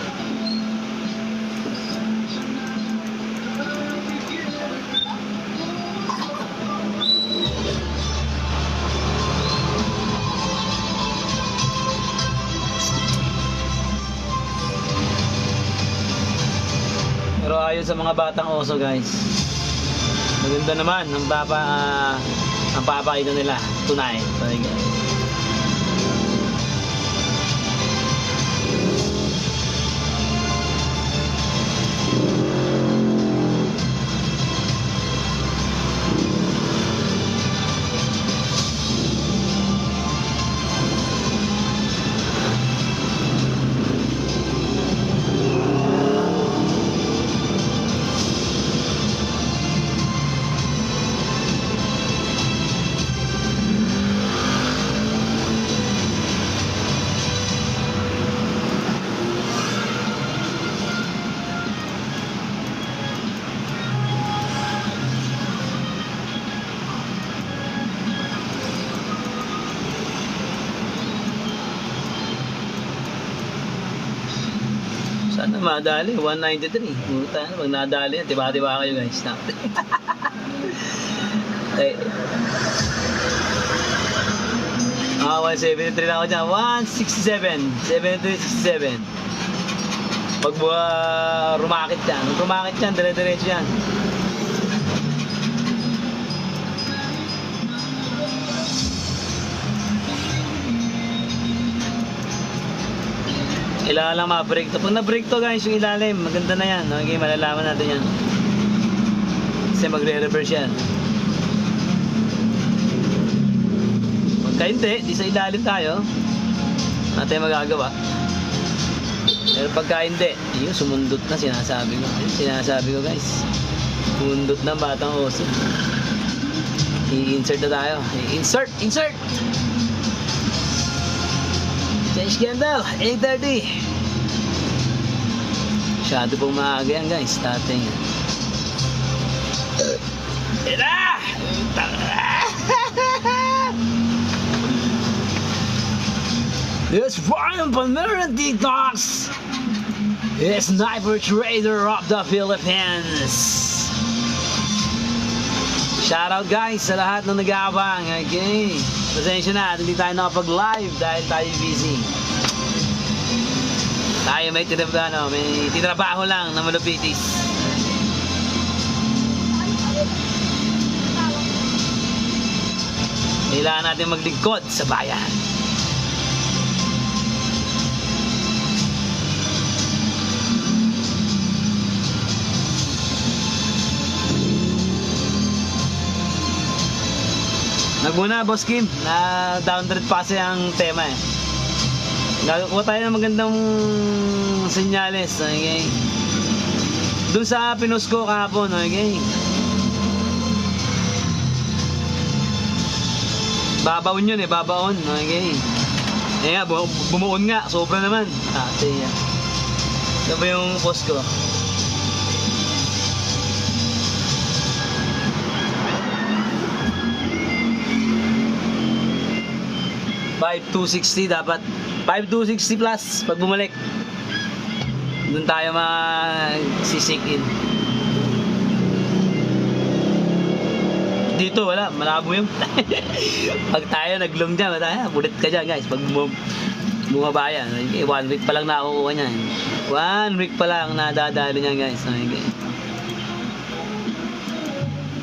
Pero ayon sa mga batang oso guys, maganda naman ang papakita nila tonight. Okay, guys. Sana madali, 193. Puta, pag nadali yan, tiba-tiba kayo guys. Ay. 173 lang ako dyan. 167. 73, 67. Pag rumakit yan. Pag rumakit yan, dire-diretso yan. Kailangan lang ma-break to. Pag na-break to guys, yung ilalim, maganda na yan. Okay, malalaman natin yan. Kasi magre-reverse yan. Pagka hindi, di sa ilalim tayo. Natin magagawa. Pero pagka hindi, yun, sumundot na sinasabi ko. Yun, sinasabi ko guys. Sumundot na batang oso. I-insert na tayo. Insert! Change candle, 8:30. Masyado pong maaga yan guys, dating. Ira! This Ryan Panera Detox is Sniper Trader of the Philippines. Shoutout guys sa lahat ng nag-aabang. Okay. Pasensya na, hindi tayo nakapag-live dahil tayo busy. Tayo may titrabaho lang na malupitis. Kailangan natin maglingkod sa bayan. Nagmuna Boss Kim, na downtrend pa kasi ang tema eh. Gagawa tayo ng magandang senyales, okay? Doon sa pinost ko kahapon, okay? Babaon yun eh, babaon, okay? Eh nga, bumuon nga, sobra naman. Ate yan. Ito ba yung post ko? $5,260 dapat. 5,260 plus pag bumalik. Doon tayo mag-sisik in. Dito wala, malabo yung pag tayo naglong dyan, bulit ka dyan guys. Pag bumaba yan. Okay, 1 week pa lang nakukuha niyan. 1 week pa lang nadadali niyan guys. Okay.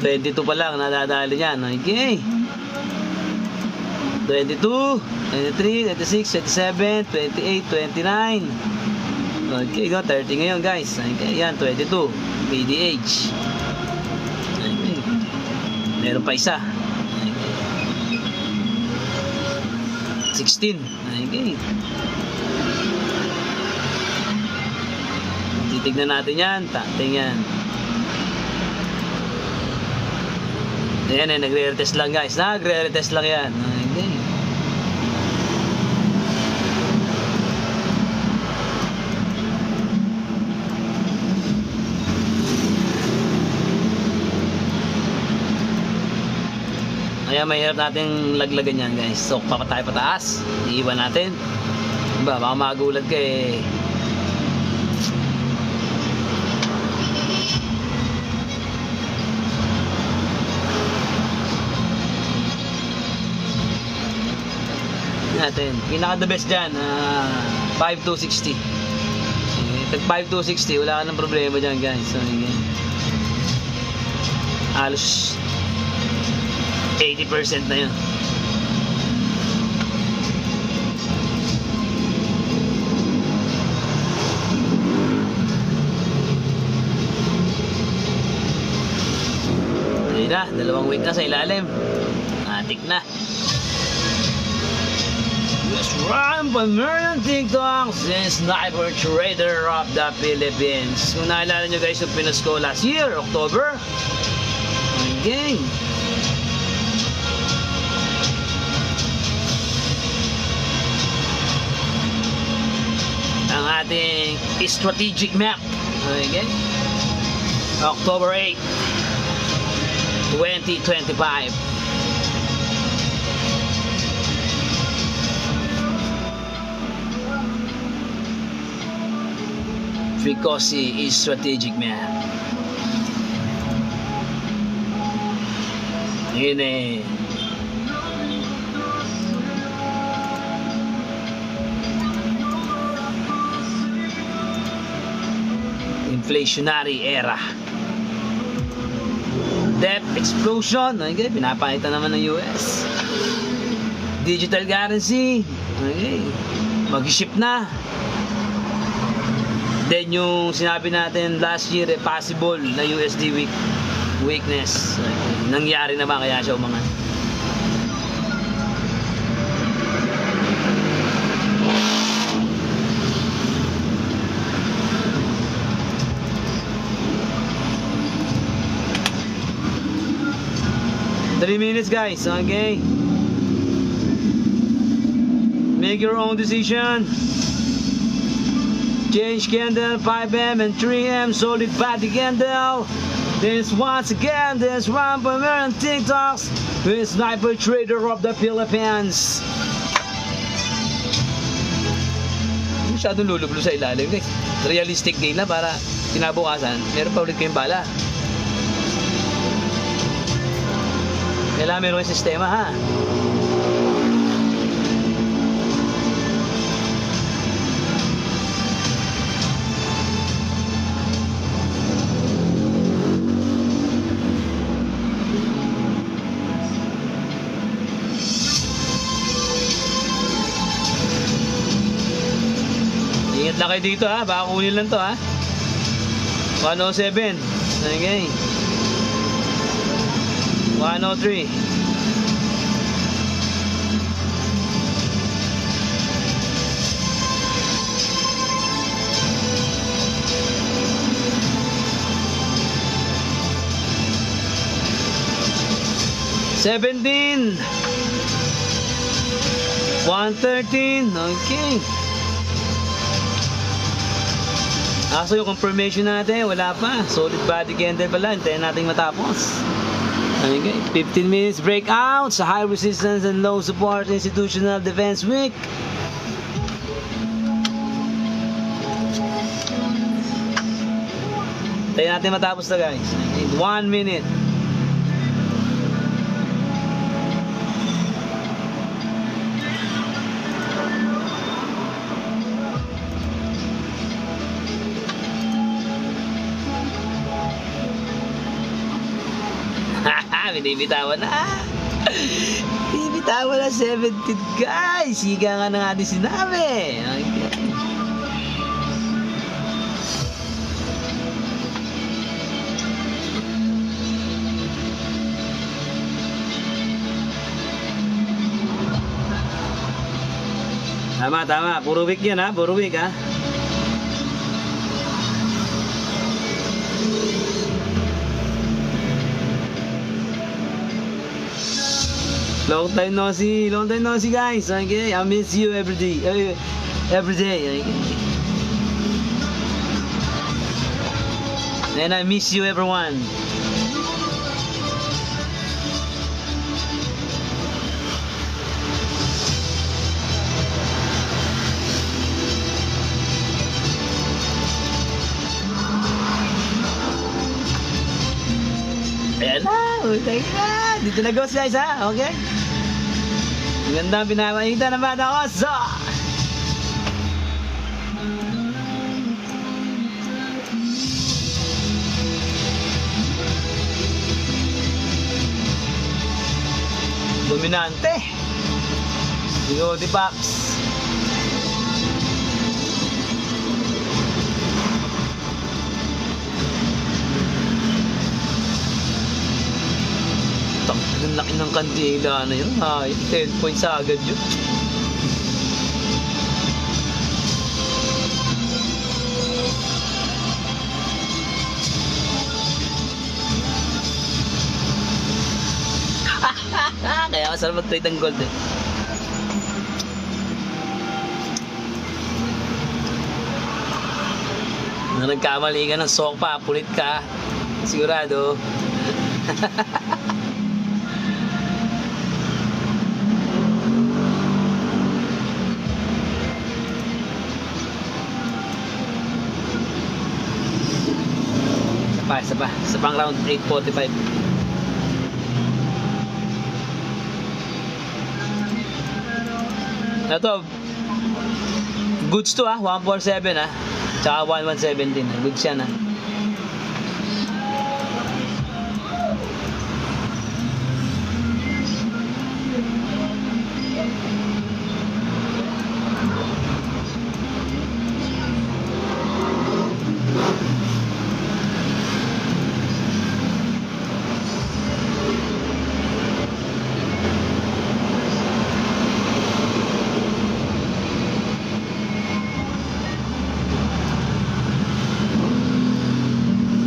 22 pa lang nadadali niyan. Okay. 22, 23, 26, 27, 28, 29. Okay, go 30 ngayon guys. Okay, yan 22. PDH. Okay. Meron pa isa. Okay. 16. Okay. Titignan natin yan. Tingnan. Ayan eh, nagre-retest lang guys. Nagre-retest lang yan. Okay. Kaya mahirap natin laglagan yan guys. So papatay pataas, iiwan natin. Diba, baka magulat ka eh. Natin, pinaka the best dyan, 5260. Tag 5260, wala ka ng problema dyan guys. So, again, halos 80% na yun. Ayun na, 2 week na sa ilalim. Atik na. Let's run by Merlin TikTok since Sniper Trader of the Philippines. Kung naalala nyo guys yung pinost ko last year, October. Okay. Ang ating strategic map. Okay. October 8, 2025. Frecosi is strategic map. Yun eh. Inflationary era. Debt explosion. Okay, pinapakita naman ng US. Digital currency. Okay. Mag-ship na. Then yung sinabi natin last year, possible na USD weakness. Nangyari na ba kaya siya umangat? Three minutes guys, okay? Make your own decision. Change candle 5M and 3M solid body candle. This once again, this one by Merlin TikToks with Sniper Trader of the Philippines. Masyadong lulublo sa ilalim guys. Realistic game na para kinabukasan meron pa ulit kayong bala. Kailangan meron yung sistema ha. Ingat lang kayo dito ha, baka kunin lang to ha. 107. Okay. 103. $17. 113. Okay. Aso yung confirmation natin, wala pa. Solid body candle pala, hintayin natin matapos. Okay, 15 minutes breakout sa high resistance and low support institutional defense week. Hintayin natin matapos na guys. 1 minute. binibitawan na. Binibitawan na 17 guys. Higa nga na ating sinabi. Okay. Tama. Puro week yan ha. Puro week ha. Long time no see guys. Okay, I miss you every day. Okay. And I miss you everyone. Ayan na, utay na. Dito na ghost guys ha, okay? Ang ganda ang pinapakita ng bata ko. So! Dominante. Beauty Pops. Ang laki ng kandila na yun. 10 points agad yun. Kaya masarap mag-trade ng gold eh. Na nagkamali ka ng sopa, pulit ka. Sigurado. Isa pang round 8:45. Ito, goods to 147 tsaka 1117 goods yan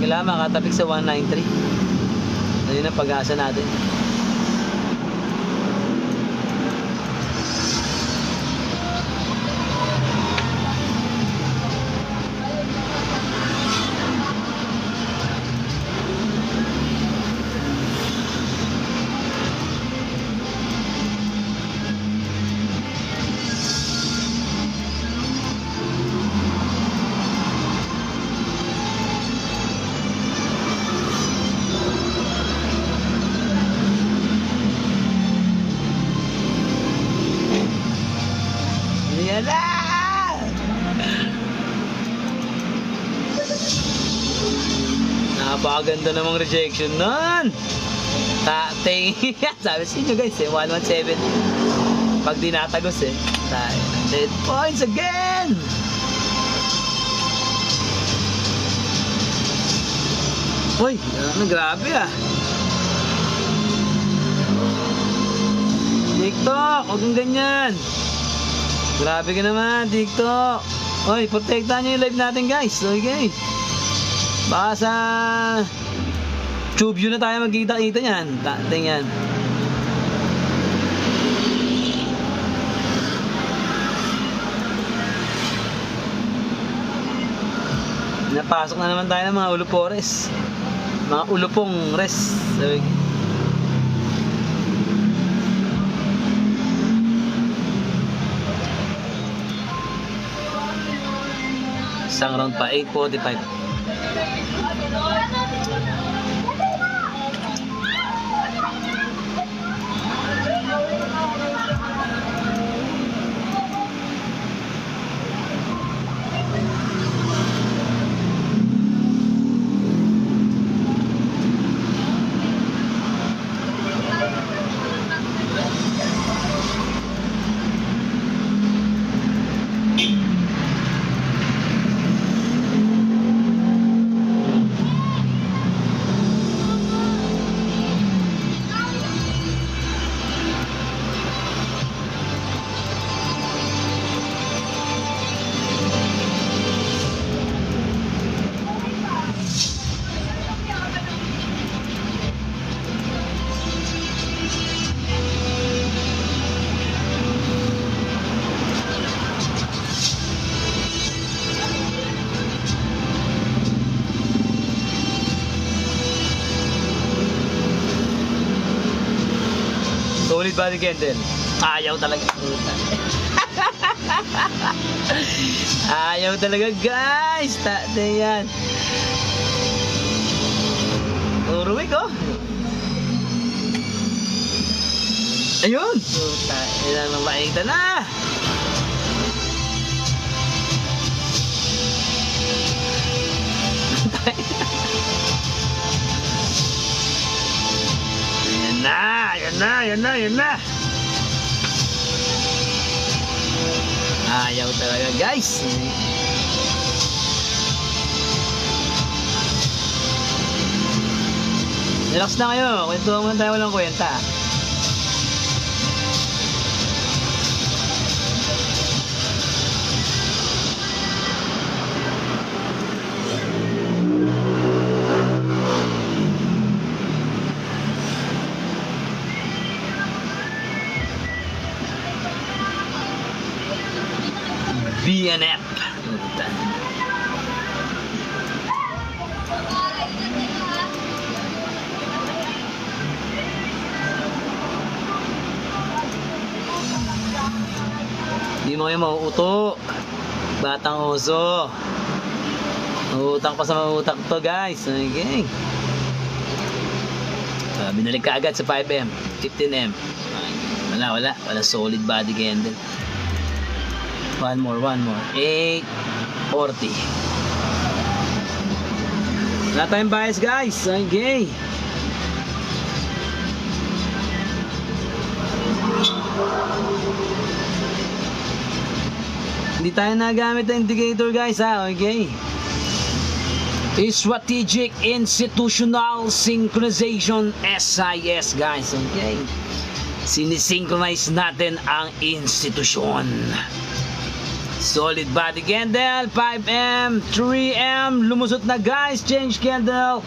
Kailangan makatapik sa 193. Ayun ang pag-asa natin. Napakaganda namang rejection nun. Sabi sa inyo guys 117 pag dinatagos 10 points again. Uy, grabe TikTok, huwag kang ganyan. Grabe ka naman TikTok. Uy, protektahan nyo yung live natin guys. Okay. Baka sa tube view na tayo magkita-kita niyan. Tingnan. Napasok na naman tayo ng mga ulupores. Mga ulupong res. Okay. Isang round pa, 8:45. Solid body candle. Ayaw talaga. Ayaw talaga guys. Tate yan. Uruwik oh. Ayun. Puta. Ilan ang makita na. Yan na. Ayaw talaga guys. Relax na kayo. Kwentuhan muna tayo walang kwenta. BNF. Hindi mo kayo mauuto. Batang oso. Mauutang pa sa mauutak to guys. Okay. Binalik ka agad sa 5M, 15M. Wala solid body candle. One more. 840. Wala tayong bias guys. Okay. Hindi tayo nagamit ng indicator guys ha. Okay. Strategic Institutional Synchronization SIS guys. Okay. Sinisynchronize natin ang institusyon. Solid body candle, 5M, 3M, lumusot na guys, change candle.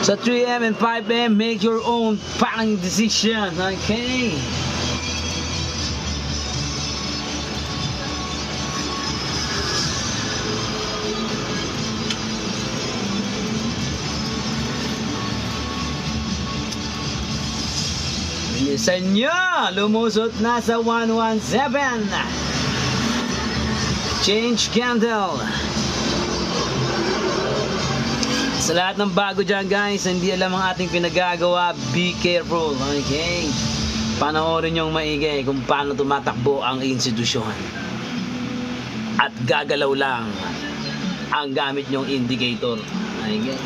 Sa 3M and 5M, make your own fucking decision, okay? Bilisan nyo, lumusot na sa 117. Change candle. Sa lahat ng bago dyan guys, hindi alam ang ating pinagagawa, be careful, okay? Panoorin yung maigi kung paano tumatakbo ang institusyon. At gagalaw lang ang gamit nyong indicator, okay?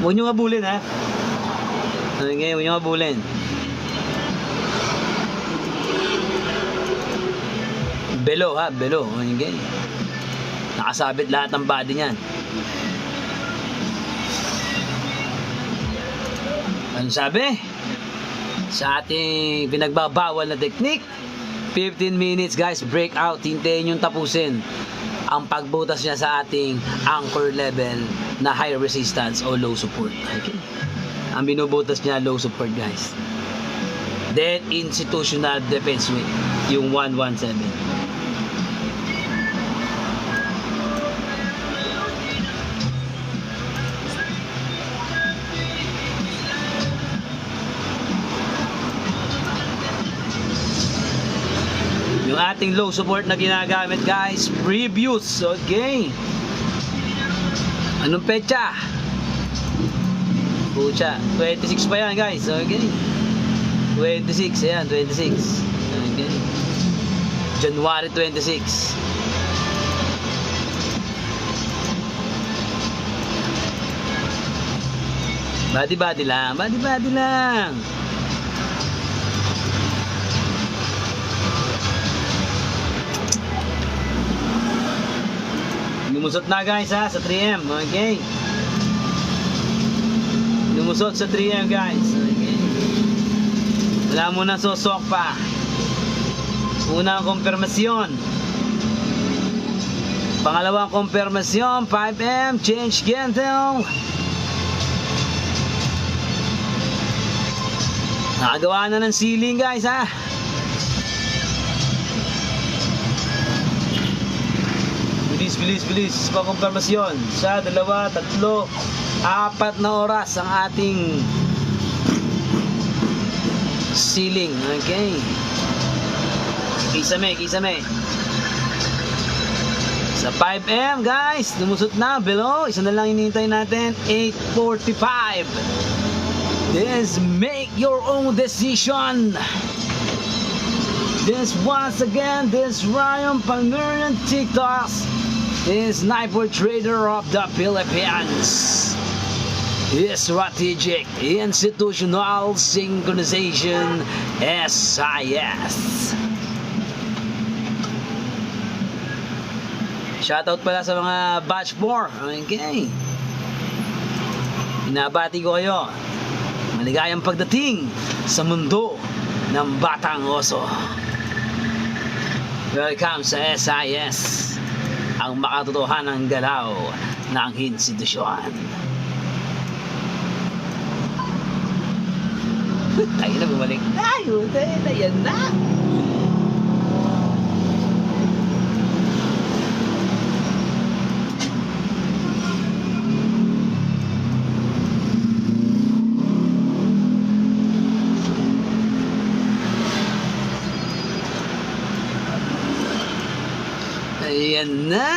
Huwag nyo habulin ha. Okay, huwag nyo habulin. Belo ha, belo. Okay. Nakasabit lahat ng body niyan. Ano sabi? Sa ating pinagbabawal na technique, 15 minutes guys, break out. Hintayin yung tapusin ang pagbutas niya sa ating anchor level na high resistance o low support. Okay. Ang binubutas niya low support guys. Then institutional defense weight, yung 117. Yung ating low support na ginagamit guys, previous, okay. Anong petsa? Pucha, 26 pa yan guys, okay. 26, ayan, 26. Okay. January 26. Badi-badi lang, badi-badi lang. Lumusot na guys ha, sa 3M, okay. Lumusot sa 3M guys, okay. Wala mo na sosok pa. Unang konfirmasyon. Pangalawang konfirmasyon, 5M, change candle. Nakagawa na ng ceiling guys ha. Hindi bilis. Pagkumpirmasyon. Sa 2, 3, 4 na oras ang ating ceiling. Okay. Kisame. Sa 5M guys, lumusot na below. Isa na lang hinihintay natin. 8:45. This make your own decision. This once again, this Ryan Palmerian TikToks is sniper trader of the Philippines. Strategic Institutional Synchronization SIS. Shoutout pala sa mga batch 4. Okay. Binabati ko kayo. Maligayang pagdating sa mundo ng Batang Oso. Welcome sa SIS, ang makatotohanang galaw ng institusyon. Tayo na bumalik. Ayan na. Ayan na.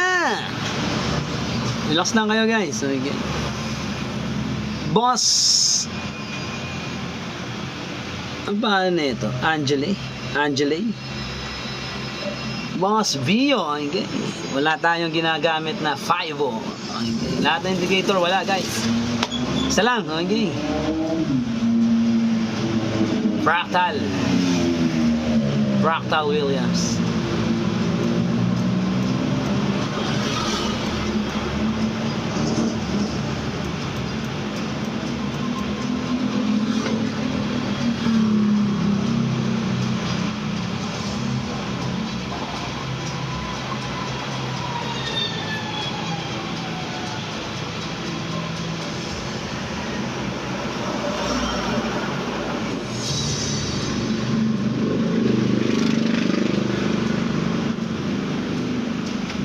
Relax lang kayo guys. Okay. Boss. Ang pangalan na ito? Angeli. Boss Vio. Okay. Wala tayong ginagamit na 5. Okay. Lahat ng indicator wala guys. Isa lang. Okay. Fractal Williams.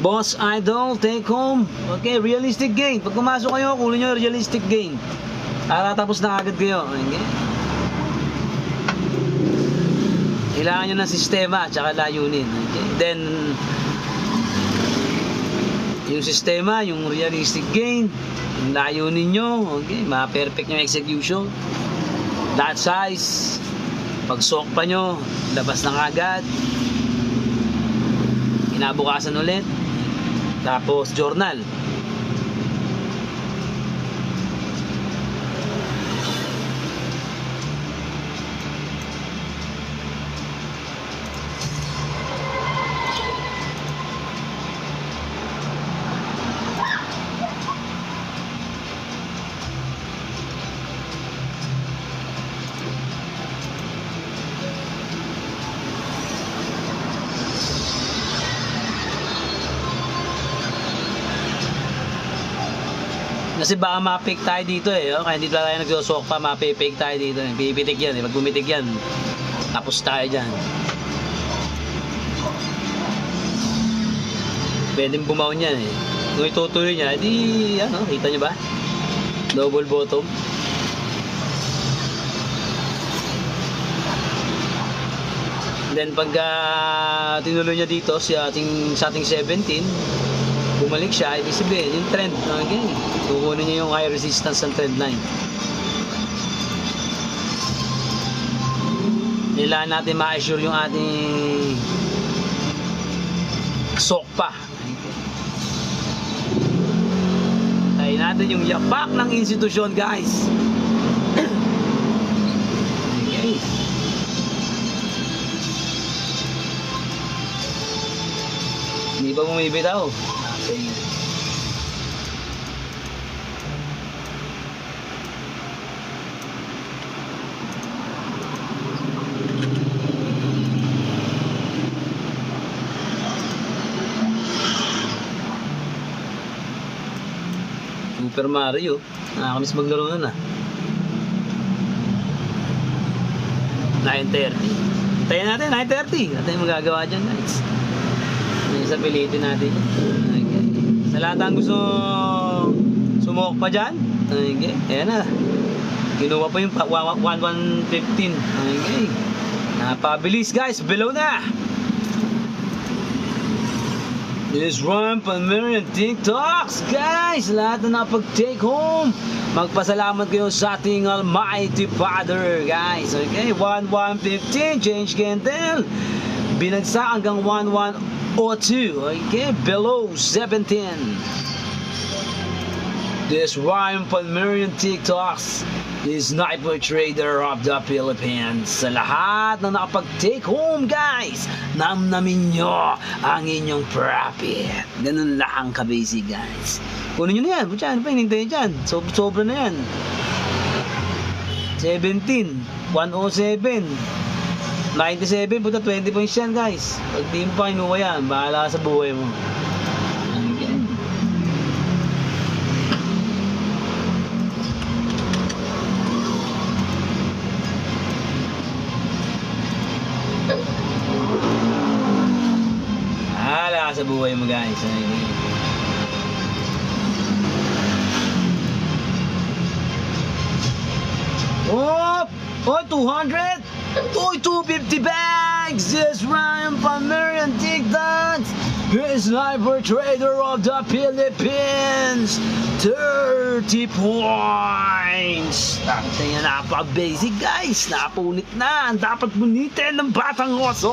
Boss Idol, take home. Okay, realistic gain. Pag pumasok kayo, kunin nyo realistic gain. Tatapos na agad kayo. Okay. Kailangan nyo ng sistema at saka layunin. Okay. Then, yung sistema, yung realistic gain, yung layunin nyo, okay, ma-perfect yung execution. That size, pag-soak pa nyo, labas na agad. Kinabukasan ulit. Tapos journal. Kasi baka ma-fake tayo dito eh. Kaya hindi tayo nagsusok pa, ma-fake tayo dito eh. Pipitik yan eh. Pag bumitik yan, tapos tayo dyan. Pwedeng bumaon yan eh. Kung itutuloy niya, di ano, kita niyo ba? Double bottom. Then pag tinuloy niya dito sa ating 17, bumalik siya, ibig sabihin, yung trend, okay, kukunin niya yung high resistance ng trend line. Kailangan natin ma-assure yung ating soak pa. Tayo natin yung yapak ng institusyon, guys. Okay. Hindi pa bumibitaw. Super Mario, nakakamiss maglaro nun ah. 9:30. Hintayin natin, 9:30. Natin yung magagawa dyan guys. Yung sa pilitin natin. Okay. Lahat ang gusto sumok pa dyan. Okay, ayan na. Kinuha pa yung 1115. Okay. Napabilis guys, below na. This Ryan Palmerian TikToks, guys. Lahat na nakapag-take home. Magpasalamat kayo sa ating Almighty Father, guys. Okay, 1115, change candle. Binagsak hanggang 1102. Okay, below 17. This Ryan Palmerian TikToks is Sniper Trader of the Philippines. Sa lahat na nakapag-take home, guys, namnamin nyo ang inyong profit. Ganun lang ka-basic, guys. Kunin nyo na yan. Pucha, ano pa hinintay dyan? Sobra na yan. 17, 107, 97, puta 20 points yan, guys. Pag di mo pa kinuha yan, bahala ka sa buhay mo. Okay. Bahala ka sa buhay mo, guys. Okay. Oh, 200. Oh, 250 bags. This Ryan Palmerian TikToks. He's Sniper Trader of the Philippines. 30 points. Tingnan, napaka-basic, guys. Napunit na. Dapat munitin ng batang oso.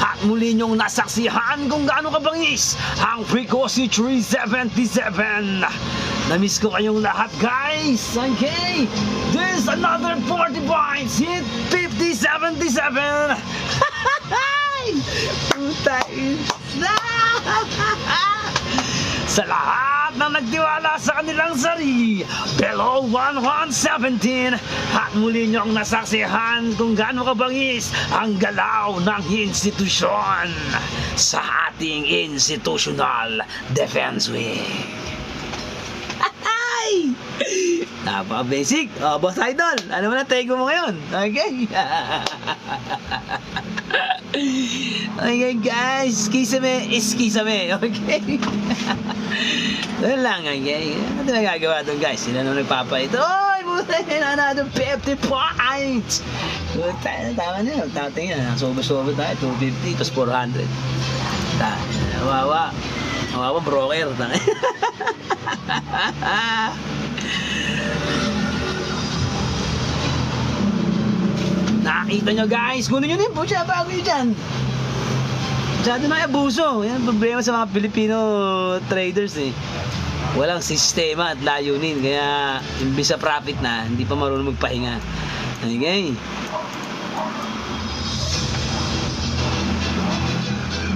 At muli niyong nasaksihan kung gaano kabangis ang Frequency 377. Namiss ko kayong lahat, guys. Okay. There's another 40 points. Hit 5077. Putay. Sa lahat ng nagtiwala sa kanilang sarili, below 1117, at muli niyong nasaksihan kung gaano kabangis ang galaw ng institusyon sa ating institutional defense wing. Napaka-basic. Oh, Boss Idol, ano man ang take mo ngayon? Okay? Okay, guys. Kisame. Okay? Doon lang, okay? Ano na gagawa doon, guys? Sila nung nagpapait. Oy, buta yun, another 50 points. Tama na yun. Tingnan, sobo-sobo tayo. 250, tapos 400. Wawa, broker. Nakita nyo, guys, kunin nyo din po siya bago yun dyan. Masyado na abuso. Yan ang problema sa mga Pilipino traders eh. Walang sistema at layunin. Kaya imbis sa profit na, hindi pa marunong magpahinga. Okay.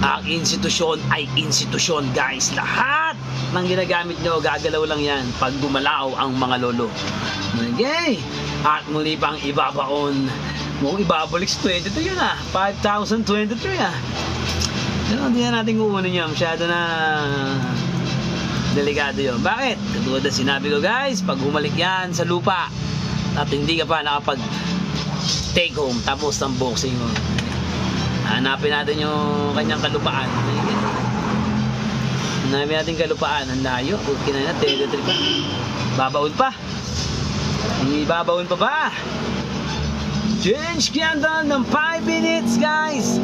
Ang institusyon ay institusyon, guys. Lahat ng ginagamit nyo, gagalaw lang yan pag gumalaw ang mga lolo. Okay. At muli pang ibabaon. Kung ibabalik sa 23 yun 5,023 Pero hindi na natin kukunin yun. Masyado na delikado yun. Bakit? Katulad na sinabi ko, guys, pag humalik yan sa lupa at hindi ka pa nakapag take home tapos ng boxing mo, hanapin natin yung kanyang kalupaan. Hanapin natin kalupaan. Ang layo. Kinaya na, 23 pa. Babaon pa. Ibabaon pa ba? Change candle ng 5 minutes, guys.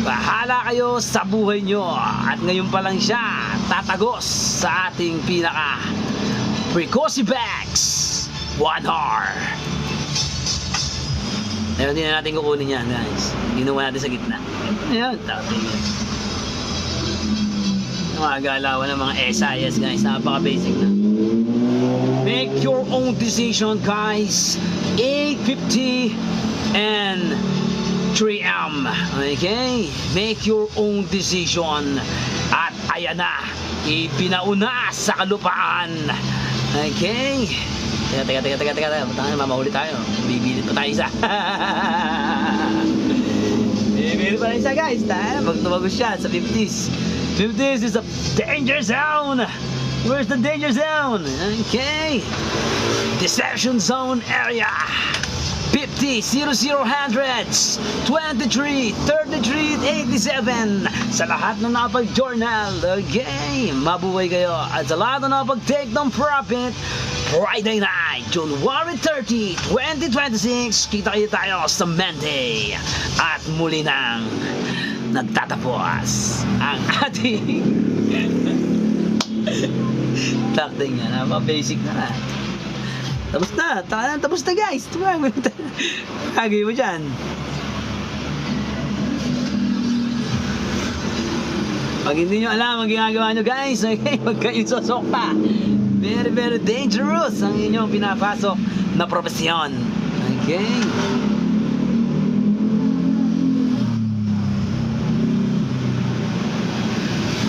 Bahala kayo sa buhay nyo. At ngayon pa lang siya tatagos sa ating pinaka Frequency bags 1 hour. Ngayon hindi na natin kukunin yan, guys. Ginawa natin sa gitna. Ayan, tatingin. Mga galawan ng mga SIS, guys. Napaka-basic na. Make your own decision, guys. 850 and 3M. Okay? Make your own decision. At ayan na, ipinauna sa kalupaan. Okay? Teka. Mamahuli tayo. Bibilit pa tayo isa. Bibilit pa tayo isa, guys. Magtumagos siya sa 50s. 50s is a danger zone. Where's the danger zone? Okay. Deception zone area. 50 50, 0000s, 23, 33, 87. Sa lahat na nakapag-journal, okay, mabuhay kayo. At sa lahat na nakapag-take ng profit, Friday night, January 30, 2026, kita tayo sa Monday. At muli nang nagtatapos ang ating takting nga, napaka-basic na. Tapos na guys. Kagay mo dyan. Pag hindi nyo alam ang ginagawa nyo guys, okay, huwag kayo sosok pa. Very, very dangerous ang inyong pinapasok na profesyon. Okay.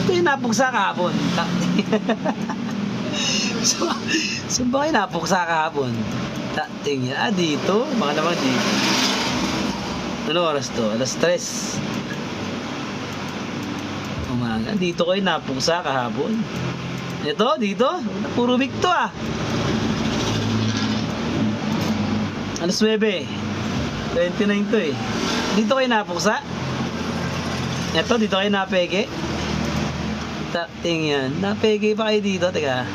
Ito yung napuksa kahapon. Saan ba kayo napuksa kahapon? Tingin. Dito? Baka naman dito. Ano oras to? Alas 3. Umaga. Dito kayo napuksa kahapon. Ito, dito. Puro big to Alas 9. 29 to eh. Dito kayo napuksa. Ito, dito kayo napeke. Tingin. Napeke pa kayo dito. Teka.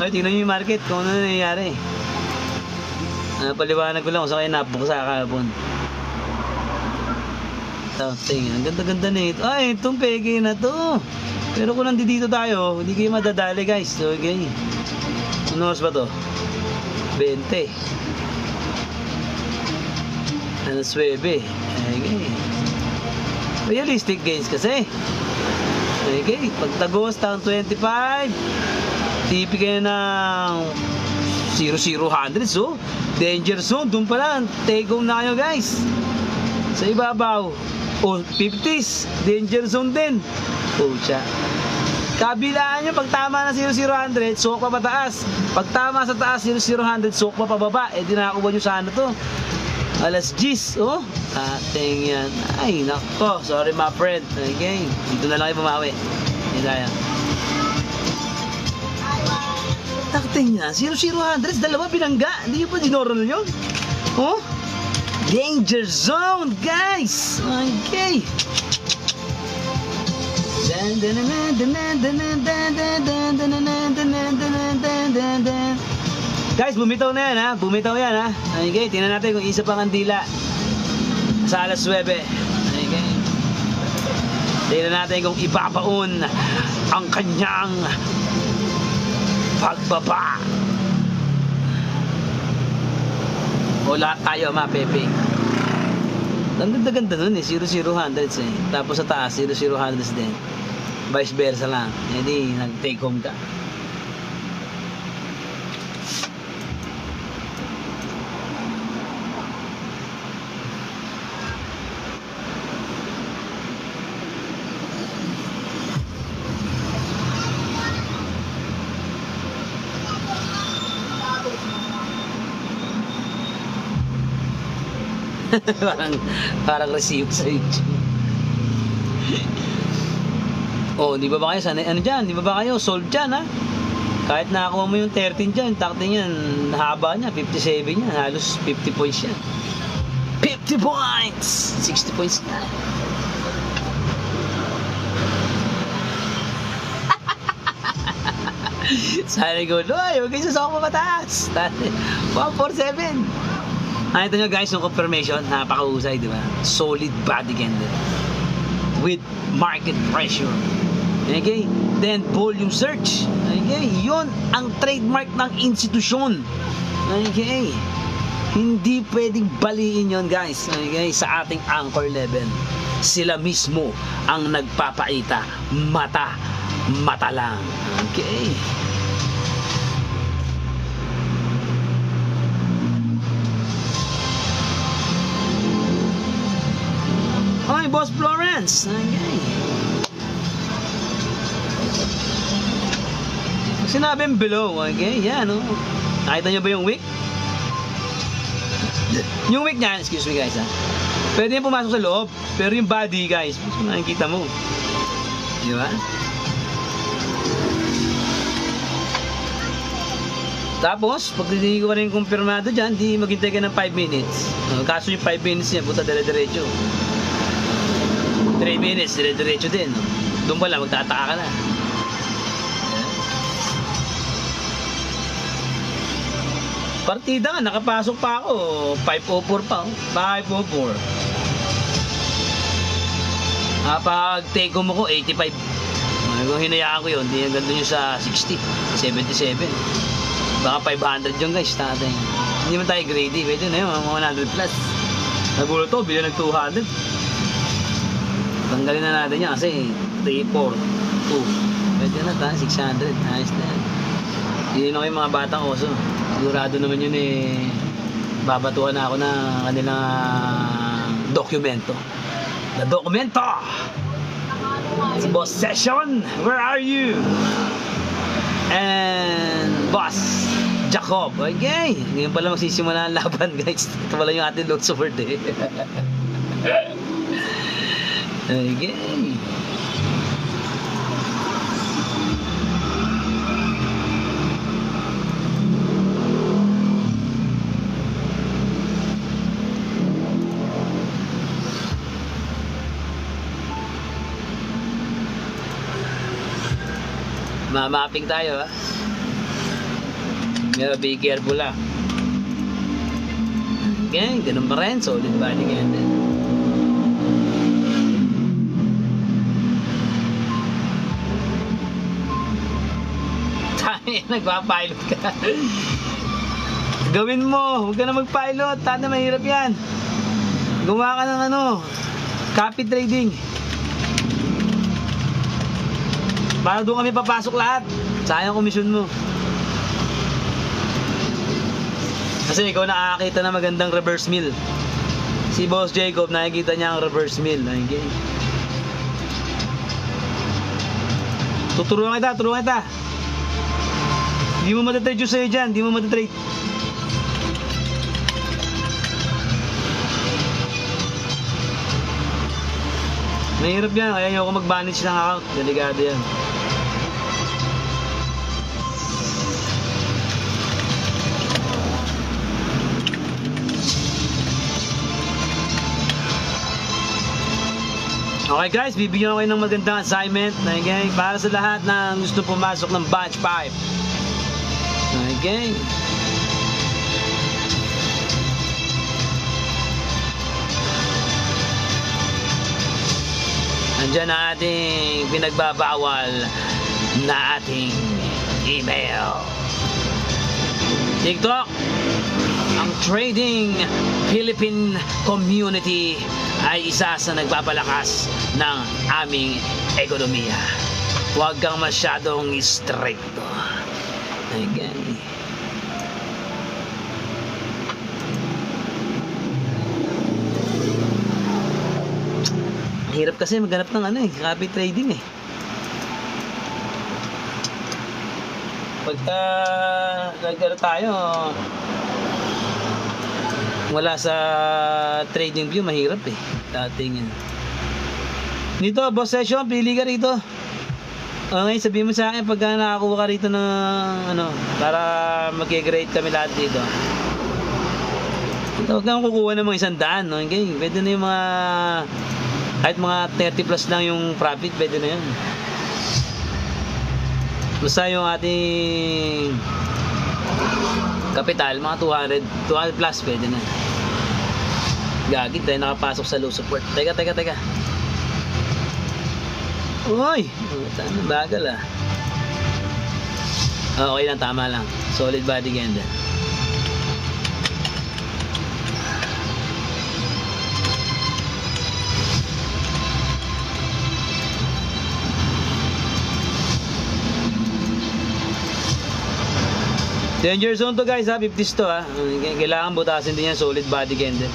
Ay, tingnan nyo yung market kung ano nangyayari. Paliwanag ko lang kung saan kayo napuksa kahapon. Tingin. Ang ganda-ganda na ito. Ay, itong peke na to. Pero kung nandito tayo, hindi kayo madadali guys. Okay. Ano oras ba to? 20. Alas 9. Okay. Realistic gains kasi. Okay. Pagtagos, taong 25. Tipi kayo ng 0000s, oh. Danger zone. Doon pa lang. Take home na kayo guys. Sa ibabaw. Oh, 50s. Danger zone din. Pucha. Kabilaan nyo, pag tama na 0000, suok pa pataas. Pag tama sa taas, 0000, suok pa pababa. Di nakakuha nyo sa ano to. Alas 10, oh. Ating yan. Ay, nako. Sorry, my friend. Okay. Dito na lang kayo bumawi. Hindi tayo. Takting yan. 0000, dalawa binangga. Hindi nyo pa dinoral yun. Oh. Danger zone, guys. Okay. Guys, bumitaw na yan ha. Bumitaw yan ha. Okay, tingnan natin kung isa pang kandila sa alas 9. Okay. Tingnan natin kung ipapaon ang kanyang pagbaba. O lahat tayo mapeping. Ang ganda-ganda nun eh, 0000s eh. Tapos sa taas, 0000s din. Vice versa lang. Hindi, nag-take home ka. parang receive sa YouTube. Oh, di ba kayo sana ano diyan? Di ba kayo sold diyan ha? Kahit nakakuha mo yung 13 diyan, takte niyan, haba niya 57 niya, halos 50 points yan. 50 points. 60 points na. Sana ko, "Loy, huwag kayo susok mo mataas." 147. Ito nyo guys, yung confirmation, napakahusay, di ba? Solid body candle with market pressure. Okay? Then volume search. Okay? Yun ang trademark ng institusyon. Okay? Hindi pwedeng baliin yun guys. Okay? Sa ating anchor level. Sila mismo ang nagpapaita. Mata lang. Okay? Hi, Boss Florence. Okay. Sinabing below. Okay, yan. Oh. Nakita nyo ba yung wick? Yung wick niyan, excuse me guys ha. Pwede yung pumasok sa loob. Pero yung body guys, nakikita mo. Di ba? Tapos, pag hindi ko rin kumpirmado dyan, di maghintay ka ng 5 minutes. Kaso yung 5 minutes niya, puta dire-diretso. 3 minutes, dire-diretso din. Doon pala, magtataka ka na. Partida nga, nakapasok pa ako. 5:04 pa. 5:04. Pag take home ako, 85. Kung hinayaan ko yun, di hanggang doon yung sa 60, 77. Baka 500 yung guys, natin. Hindi man tayo greedy, pwede na yun, mga 100 plus. Nagulo to, bilhin ng 200. Tanggalin na natin yan kasi 3, 4, 2. Pwede na tayo, 600. Nice na yan. Yun ako yung mga batang oso. Sigurado naman yun eh, babatuhan na ako ng kanilang dokumento. The dokumento! It's Boss Session, where are you? And Boss Jacob, okay. Ngayon pala magsisimula ang laban guys. Ito pala yung ating load support eh. Okay. Mamapping tayo ha. Pero be careful lang. Okay, ganun pa rin. Solid body ganyan din. Tayo, nagpapilot ka. Gawin mo. Huwag ka na magpilot. Tata, mahirap yan. Gumawa ka ng copy trading. Para doon kami papasok lahat. Sayang komisyon mo. Kasi ikaw nakakita na magandang reverse mill. Si Boss Jacob nakikita niya ang reverse mill. Okay. Tuturuan kita. Hindi mo matatrade yung sa'yo dyan. Hindi mo matatrade. Mahirap yan. Kaya ayoko mag-manage ng account. Delikado yan. Okay guys, bibigyan ko kayo ng magandang assignment. Okay, para sa lahat na gusto pumasok ng batch 5. Okay. Andyan na ating pinagbabawal na ating email. TikTok, ang Trading Philippine Community ay isa sa nagpapalakas ng aming ekonomiya. Huwag kang masyadong stricto. Okay. Hirap kasi maghanap ng copy trading eh. Pagka nagkaroon tayo, wala sa trading view, mahirap eh. Dating yan. Dito, Boss Session, pili ka rito. Okay, sabihin mo sa akin pagka nakakuha ka rito ng para mag-grade kami lahat dito. Huwag kang kukuha ng mga 100, no? Okay, pwede na yung mga kahit mga 30 plus lang yung profit, pwede na yun. Basta yung ating kapital, mga 200 plus, pwede na. Gagit tayo nakapasok sa low support. Teka. Uy! Saan bagal ah. Okay lang, tama lang. Solid body ganda. Danger zone to guys ha, 50s to ha. Kailangan butasin din yan, solid body ganda.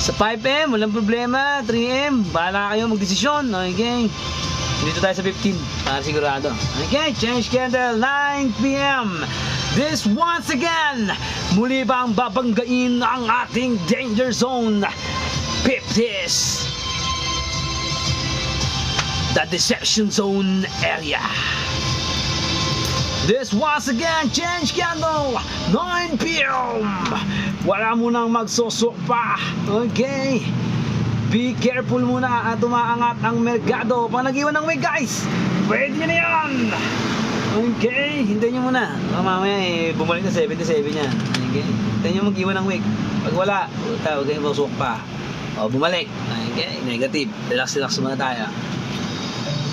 Sa 5M, walang problema. 3M, bahala kayo magdesisyon. Okay. Dito tayo sa 15, para sigurado. Okay, change candle, 9 PM. This once again, muli bang babanggain ang ating danger zone? 50s. the deception zone area. This once again, change candle, 9 p.m. Wala munang magsusok pa. Okay. Be careful muna at umaangat ang merkado. Pag nag-iwan ng wig, guys, pwede nyo na yan. Okay, hintayin nyo muna. Mamaya bumalik na 77 yan. Okay, hintayin nyo mag-iwan ng wig. Pag wala, huwag kayong magsusok pa. O, bumalik. Okay, negative. Relax muna tayo.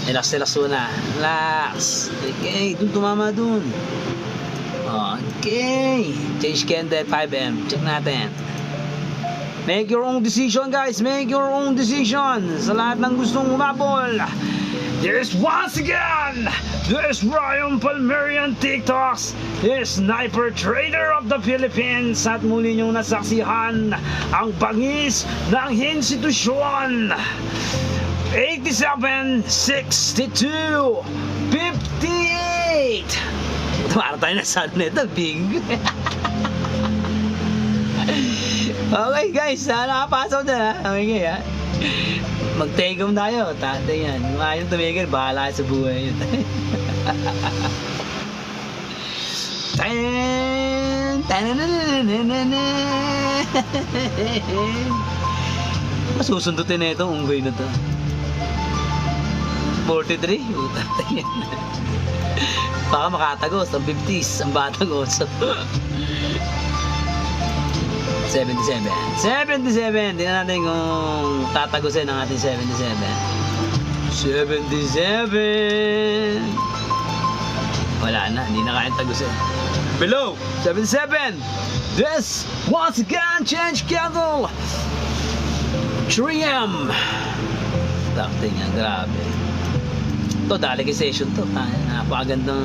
Relax muna. Relax. Okay, dun tumama dun. Okay. Change candle 5M. Check natin. Make your own decision, guys. Make your own decision. Sa lahat ng gustong umabol. There's once again, there's Ryan Palmerian TikToks. There's Sniper Trader of the Philippines. At muli niyong nasaksihan ang bangis ng institusyon. 87, 62, 58. Tumara tayo na sa nito, big. Okay guys, nakapasok na ha. Okay ha. Mag-take home tayo, tatay yan. Kung ayaw tumigil, bahala sa buhay yun. Masusundutin na itong unggoy na to. 43? Tatay yan. Baka makatagos, ang 50s, ang batang oso. 77. Tingnan natin kung tatagusin ang ating 77. Wala na, hindi na kaya tagusin. Below, 77. This, once again, change candle. 3M. Takting yan, grabe. Ito, delicate session to. Napakagandang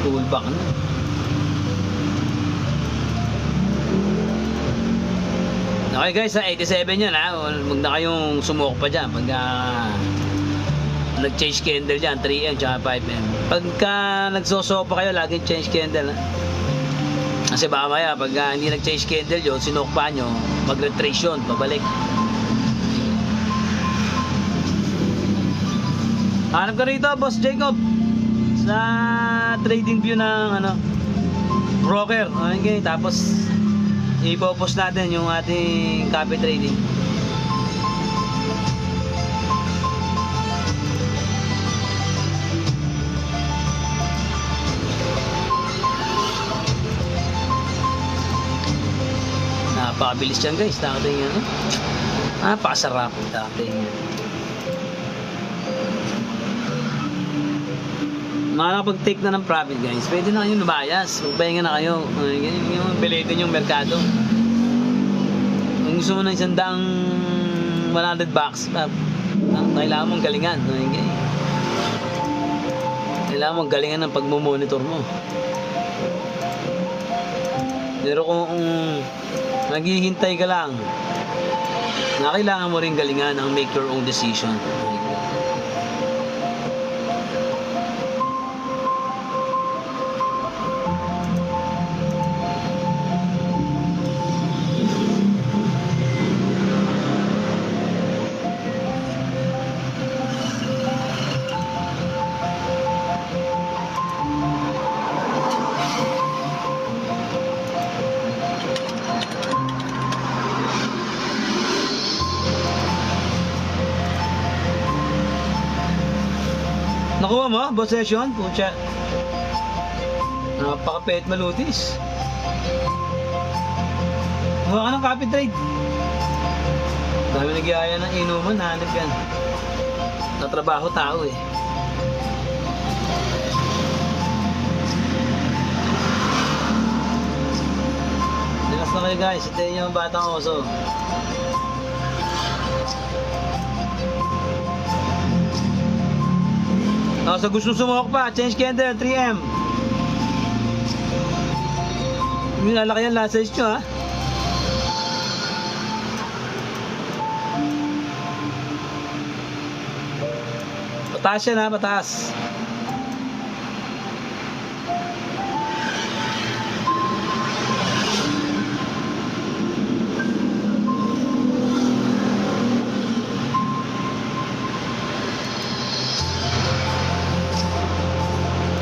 pullback na. Okay guys, sa 87 yan ha. Huwag na kayong sumuk pa dyan pagka nag-change candle dyan, 3M tsaka 5M. Pagka nagsosok pa kayo, laging change candle ha. Kasi baka maya, pagka hindi nag-change candle yun, sinuk pa nyo, mag-retrace yun, babalik. Hanap ka rito, Boss Jacob, sa trading view ng broker. Okay, tapos ipopost natin yung ating copy trading. Napakabilis yan guys, dating napakasarap dating makakapag-take na ng profit guys, pwede na kayong lumayas, magpahinga na kayo. Yung belitin yung merkado. Kung gusto mo ng 100 bucks, kailangan mong galingan. Kailangan mong galingan ng pagmumonitor mo. Pero kung naghihintay ka lang, kailangan mo rin galingan ang make your own decision. Nakuha mo, boss session? Pucha. Napaka-pet malutis. Kuha ka ng copy trade. Dami nag-iaya ng inuman, hanap yan. Natrabaho tao eh. Relax na kayo guys, ito yung batang oso. Sa gusto sumok pa, change candle, 3M. Yung lalaki yan, last size nyo ha. Pataas yan ha, pataas.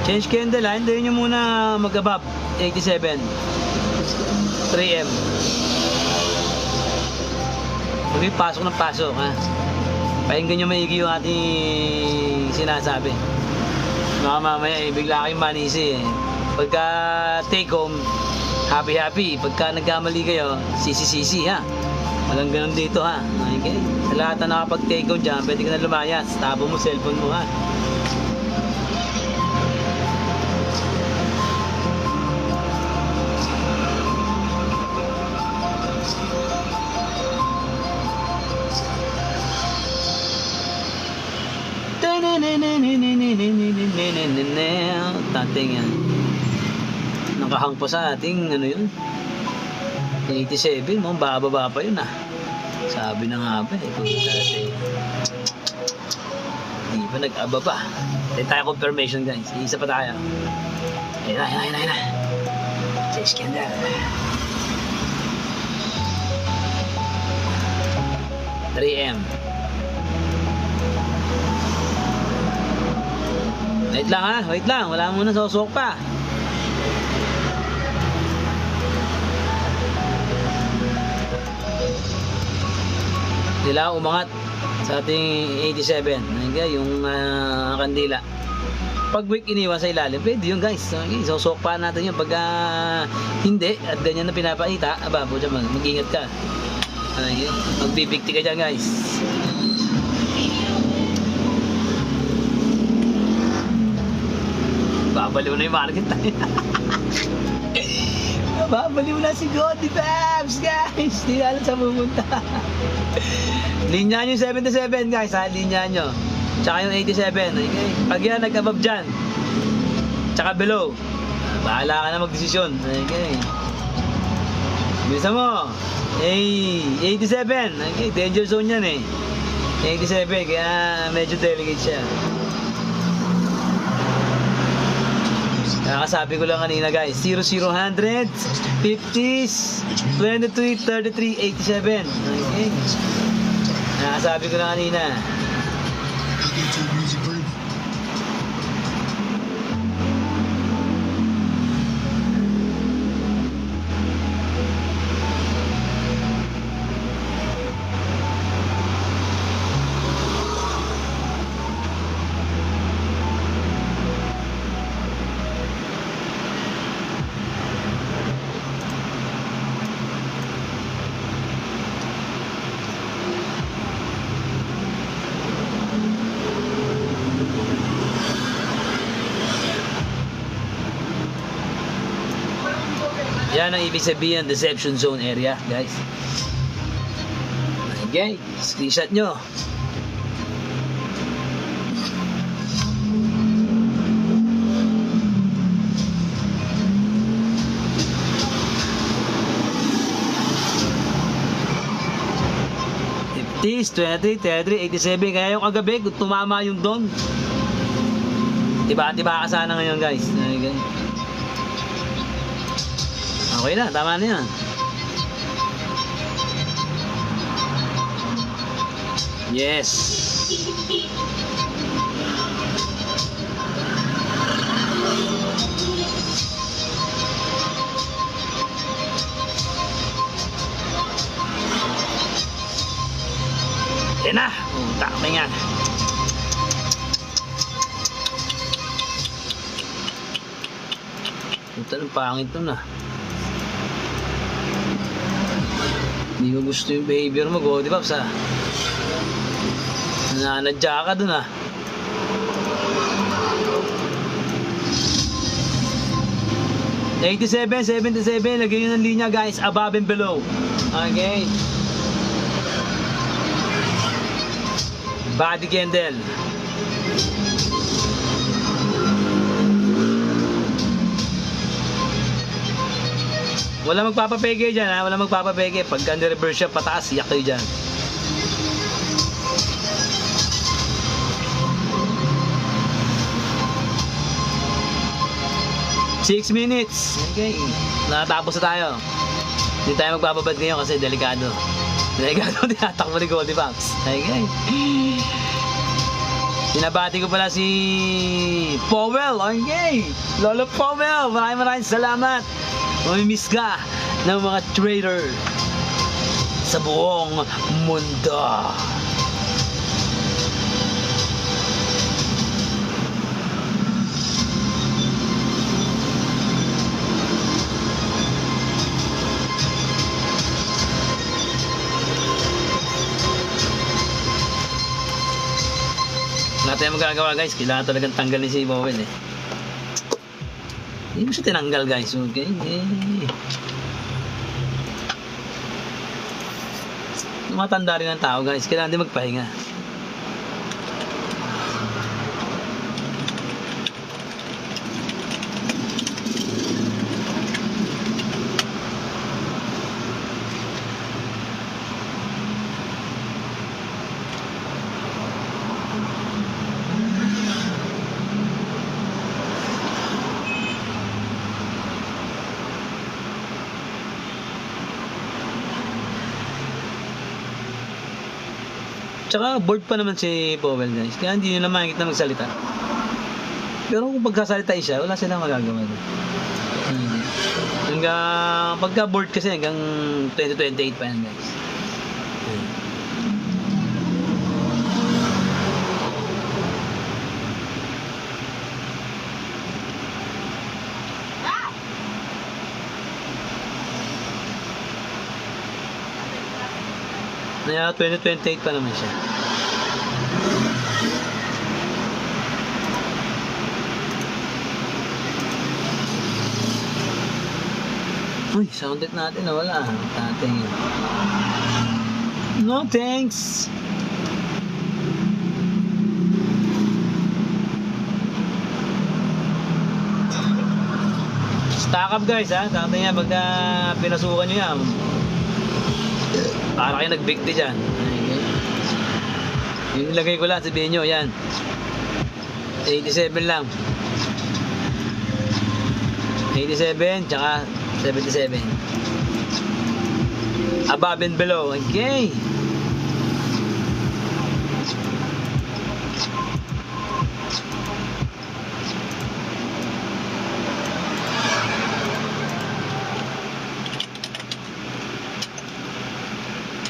Change candle ha, hintayin nyo muna mag-above 87 3M. Okay, pasok ng pasok ha. Pakinggan nyo maigi yung ating sinasabi. Baka mamaya bigla kayong manisi eh. Pagka take home, happy. Pagka nagkamali kayo, sisi ha. Walang ganun dito ha. Okay? Sa lahat na nakapag-take home dyan, pwede ka na lumayas. Tabo mo cellphone mo ha. Tating yan. Nakahang pa sa ating ano yun 87 mo, bababa pa yun ah. Sabi na nga ba eh. Hindi pa nag-ababa. Hindi tayo confirmation guys. Isa pa tayo. Ayun na. Change candle. 3M. Wait lang. Wala muna susok pa. Sila umangat sa ating 87. Okay, yung kandila. Pag weak iniwan sa ilalim, pwede yun guys. Okay, susok pa natin yun. Pag hindi, at ganyan na pinapakita, aba, mag-ingat ka. Okay, magbibigti ka dyan guys. Babaliw na yung market tayo. Babaliw na si Goldie Babs, guys. Hindi na alam saan pupunta. Linya nyo yung 77, guys, ha? Linya nyo. Tsaka yung 87, okay? Pag yan, nag-above dyan. Tsaka below. Bahala ka na mag-desisyon. Okay. Bisa mo. 87. Okay, danger zone yan eh. 87, kaya medyo delicate siya. Nakasabi ko lang kanina guys, 0000, 50s, 23, 33, 87. Okay. Nakasabi ko lang kanina. Yan ang ibig sabihin deception zone area, guys. Okay, screenshot nyo. '50s, 23, 33, 87. Kaya yung kagabi, tumama yung doon. Diba ka sana ngayon, guys. Okay. Okay na, tama na yan. Yes. Yan na. Tama yan. Ito ng pangit nun ah. Hindi ko gusto yung behavior mo, Goldie Babs ha. Nananadya ka dun ha. '87, 77, lagyan nyo ng linya guys, above and below. Okay. Body candle. Wala magpapapeke dyan ha, wala magpapapeke. Pagka ni-reverse siya pataas, yak kayo dyan. Six minutes. Okay, nakatapos na tayo. Hindi tayo magbababad ngayon kasi delikado. Delikado tinatakbo ni Goldie Babs. Okay. Sinabati ko pala si Powell. Okay. Lolo Powell, maraming salamat. Mamimiss ka ng mga trader sa buong mundo. Wala tayong magagawa guys, kailangan talagang tanggalin si Powell eh. Hindi mo siya tinanggal guys, okay? Matanda rin ang tao guys, kailangan din magpahinga. Tsaka bored pa naman si Powell guys, kaya hindi nyo na makikita magsalita. Pero kung pagkasalita siya, wala silang magagawa doon. Hanggang pagka bored kasi hanggang 2028 pa yan guys. Kaya 2028 pa naman siya. Uy, sounded natin na wala. Tating. No thanks. Stack up guys ha. Tating yan pagka pinasukan nyo yan. Para kayo nagbigti dyan. Okay. Yung nilagay ko lang, sabihin nyo, yan. 87 lang. 87, tsaka 77. Above and below. Okay.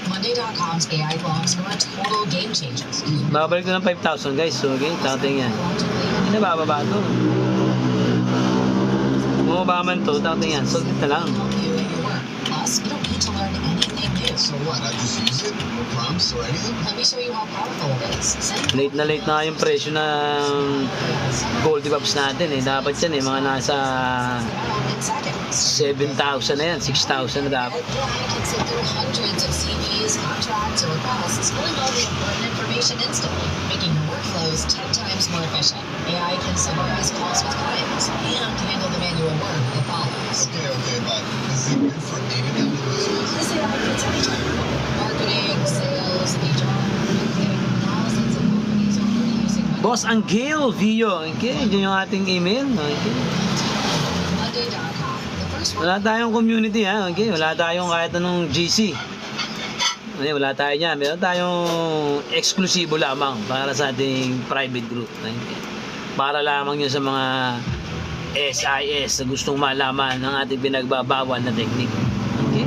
Monday.com's AI blogs are a total game changer. Babalik ko ng 5,000 guys. So, okay, tating yan. Hindi na bababa ito. Bumaba man ito, tating yan. So, na lang. Plus, you don't need to learn anything new. So what? I just use it? No prompts or anything? Let me show you how powerful it is. Late na yung presyo ng Goldie Bobs natin eh. Dapat yan eh, mga nasa In seconds. 7,000 na yan, 6,000 na dapat. AI can sift through hundreds of CVs, contracts, or requests, pulling all the important information instantly, making your workflows 10 times more efficient. AI can summarize calls with clients and handle the manual work that follows. Okay, but is it good for any of those? This AI fits anything. Marketing, sales, HR, everything. Thousands of companies are already using Boss Angel Vio. Okay, dyan yung ating email. Okay. Monday.com. The first one. Wala tayong community ha. Okay, wala tayong kahit anong GC. Okay, wala tayo niyan. Meron tayong eksklusibo lamang para sa ating private group. Okay. Para lamang yun sa mga SIS na gustong malaman ng ating pinagbabawal na technique. Okay.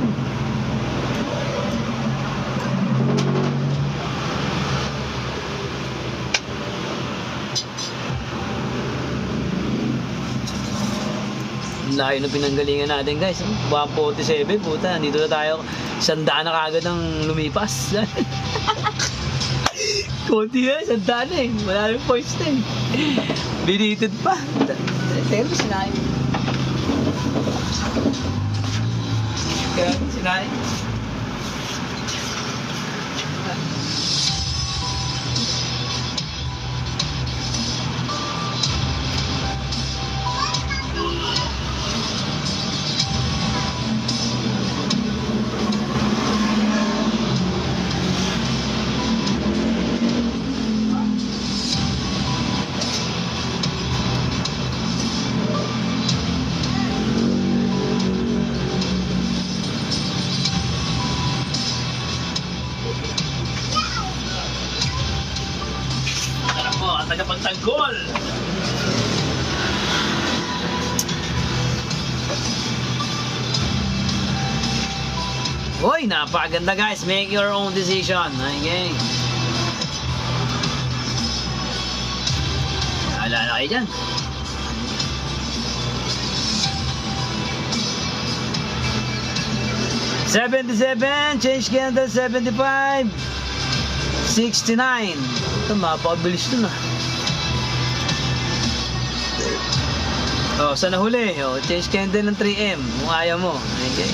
Layo ng pinanggalingan natin guys. 147, puta. Dito na tayo. 100 na kagad ng lumipas. Konti na, 100 na eh. Wala yung points na eh. Binited pa. Teka mo sinayin. Kaya sinayin. Tanggol! Uy, napakaganda guys. Make your own decision. Okay. Wala na kayo dyan. $77, change candle 75, 69. Ito, mapakabilis dun ah. Oh, sa nahuli, oh, change candle ng 3M kung ayaw mo. Okay.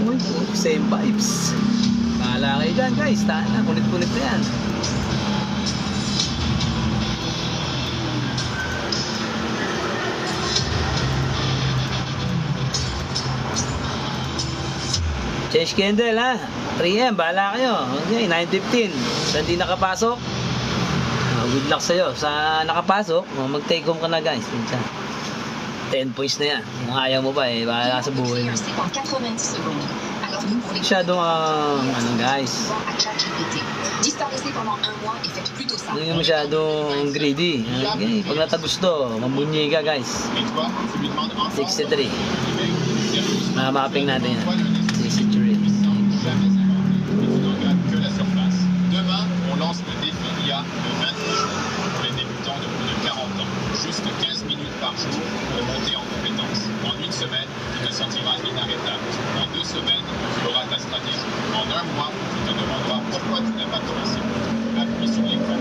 Uy, same vibes. Bahala kayo dyan guys, tana, kunit-kunit na yan. Change candle ha, 3M, bahala kayo. Okay, 9:15. Sa hindi nakapasok, good luck sa'yo. Sa nakapasok, mag-take home ka na guys. 10 points na yan. Kung ayaw mo pa eh, bahala sa buhay mo. Masyadong ano guys, hindi nga masyadong greedy. Okay, pag natagusto, mambunyi ka guys. Et toi, tu lui demandes en 63. Mapping natin yan. 63. jamais inventé. Et tu n'en grattes que la surface. Demain, on lance le défi IA de 28 jours pour les débutants de plus de 40 ans. Juste 15 minutes par jour pour monter en compétences. En une semaine, tu te sentiras inarrêtable. En 2 semaines, tu auras ta stratégie. En 1 mois, tu te demanderas pourquoi tu n'as pas commencé. Appuie sur l'écran.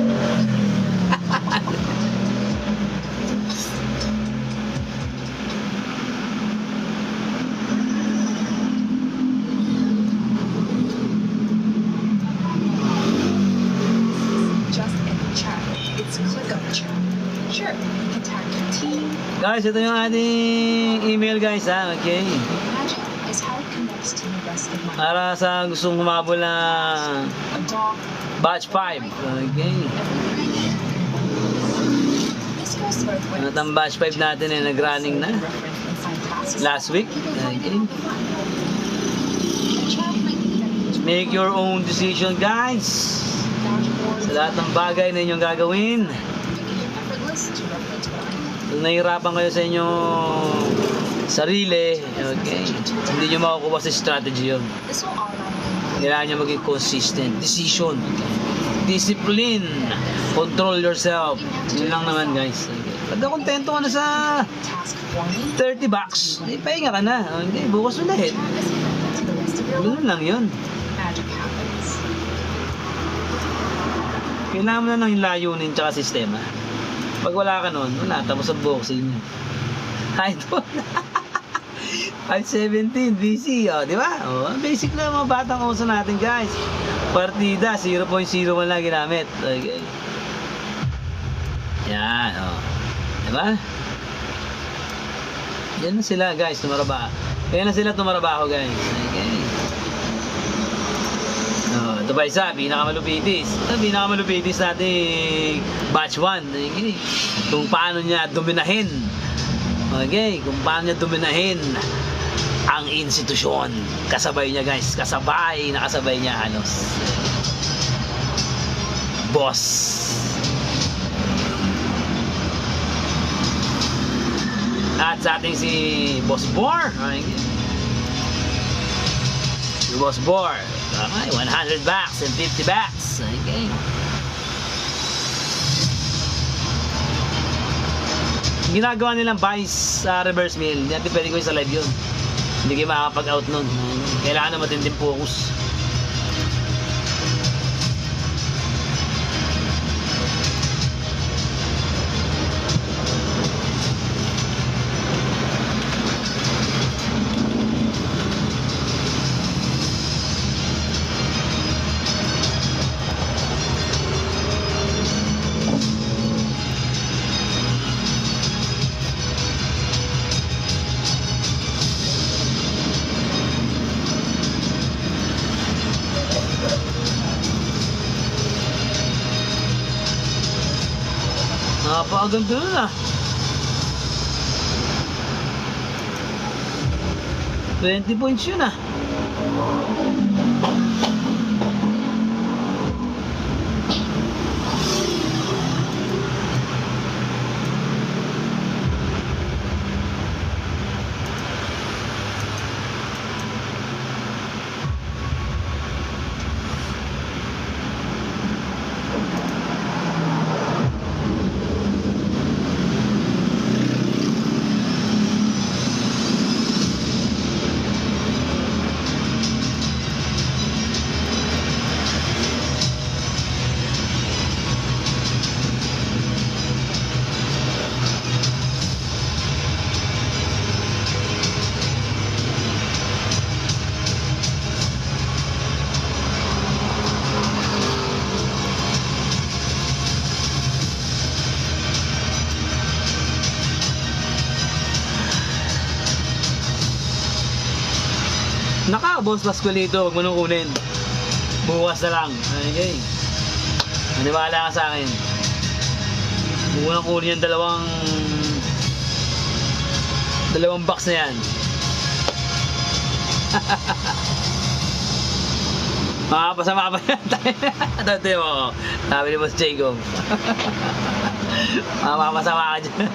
Just in the chat. It's click on the chat. Sure, you can tag your team. Guys, ito yung ating email guys ha. Okay. Magic is how it connects to the rest of my Para sa gustong humabol na a dog. batch 5. Okay. This goes both ways. Ano tang batch 5 natin eh, nag-running na. Reference inside tasks. Last week. Okay. A child might be ready to Make your own decision guys. dashboards, Sa lahat ng bagay na inyong gagawin. making it effortless to reference what Kung nahihirapan kayo sa inyong sarili, okay, hindi nyo makukuha sa strategy yun. this will automatically Kailangan nyo maging consistent. Decision. Discipline. Control yourself. Yun lang naman guys. Okay. Pagka kontento ka na sa task for me. $30, eh, pahinga ka na. Okay, bukas ulit. Is connected to the rest of your Ganun life. lang yun. Magic happens. Kailangan mo na lang yung layunin tsaka sistema. Pag wala ka nun, wala, tapos ang boxing nyo. Idol. 517, BC, oh, di ba? Oh, basic lang mga batang uso natin, guys. Partida, 0.01 lang ginamit. Okay. Yan, oh. Di ba? Yan na sila, guys, tumaraba. Kaya na sila tumarabaho, guys. Okay. Oh, ito pa isa, pinakamalupitis. Ito, pinakamalupitis natin batch 1. Okay. Kung paano niya dominahin. Okay, kung paano niya dominahin ang institusyon. Kasabay niya guys, kasabay niya halos. Boss. At sa ating si Boss Bor. Okay. Si Boss Bor. Okay, $100 and $50. Okay. Ginagawa nilang buys sa reverse mill. Hindi natin pwede ko yung sa live yun. Hindi kayo makakapag-out nun. Kailangan na matinding focus. Napakaganda nun ah. 20 points yun ah. Naka, Boss Pascualito, huwag mo nang kunin. Bukas na lang. Okay. Maniwala ka sa akin. Huwag mo nang kunin yung dalawang box na yan. Makapasama pa yan. Ito mo. Sabi ni Boss Jacob. Makapasama ka dyan.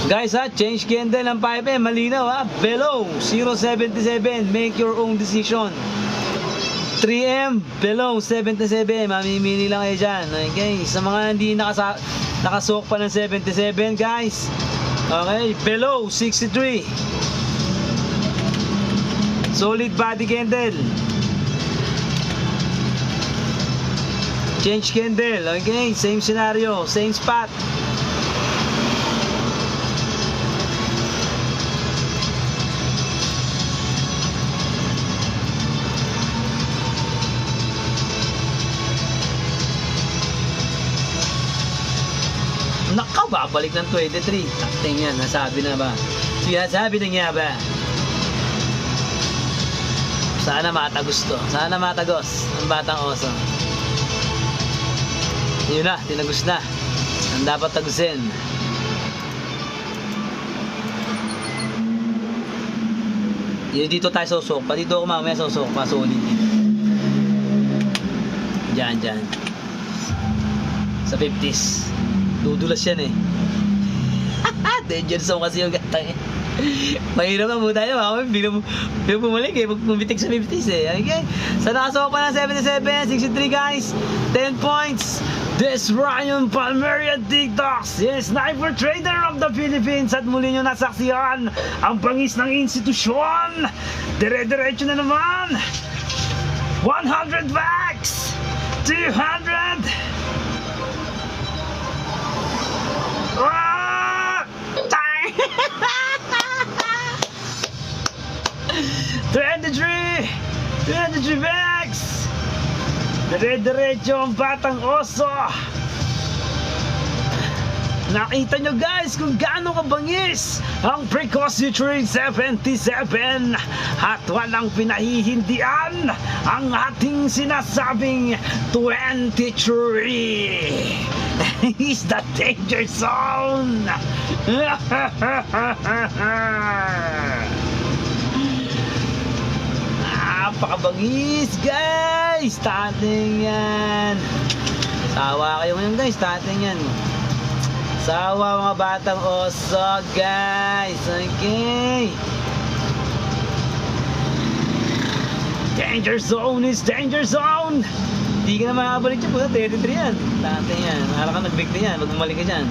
Guys ha, change candle ang pipe malinaw ha. Below 077, make your own decision. 3M, below 77, mamimili lang kayo dyan. Okay, sa mga hindi nakasuok pa ng 77 guys. Okay, below 63. Solid body candle. Change candle, okay, same scenario, same spot. Naka, babalik ng 23. Takting yan, nasabi na ba? Sinasabi na nga ba? Sana matagos to. Sana matagos ang batang oso. Yun na, tinagos na. Ang dapat tagusin. Yun, dito tayo susok. Pa dito ako mamaya susok. Pasolid. Diyan, diyan. Sa 50s. Dudulas yan eh. Danger zone kasi yung gatang eh. Mahirap na po tayo. Bilang bumalik eh. Bumitik sa 50s eh. Okay. Sa nakasok pa ng 77, 63 guys. 10 points. This Ryan Palmeria TikToks. Yes, sniper trader of the Philippines. At muli nyo nasaksihan ang pangis ng institusyon. Dire-diretso na naman. 100 bucks. 200. Ah! 23 bags. Dire-diretso ang batang oso. Nakita nyo guys kung gaano kabangis ang Precocity 77 at walang pinahihindian ang ating sinasabing 23 is the danger zone. Napakabangis guys. Starting yan. Sawa kayo ngayon guys. Starting yan. Sawa mga batang oso guys. Okay. Danger zone is danger zone. Hindi ka na makabalik dyan. Puta, 33 yan. Starting yan. Hala ka nag-victim yan. Pag bumalik ka dyan.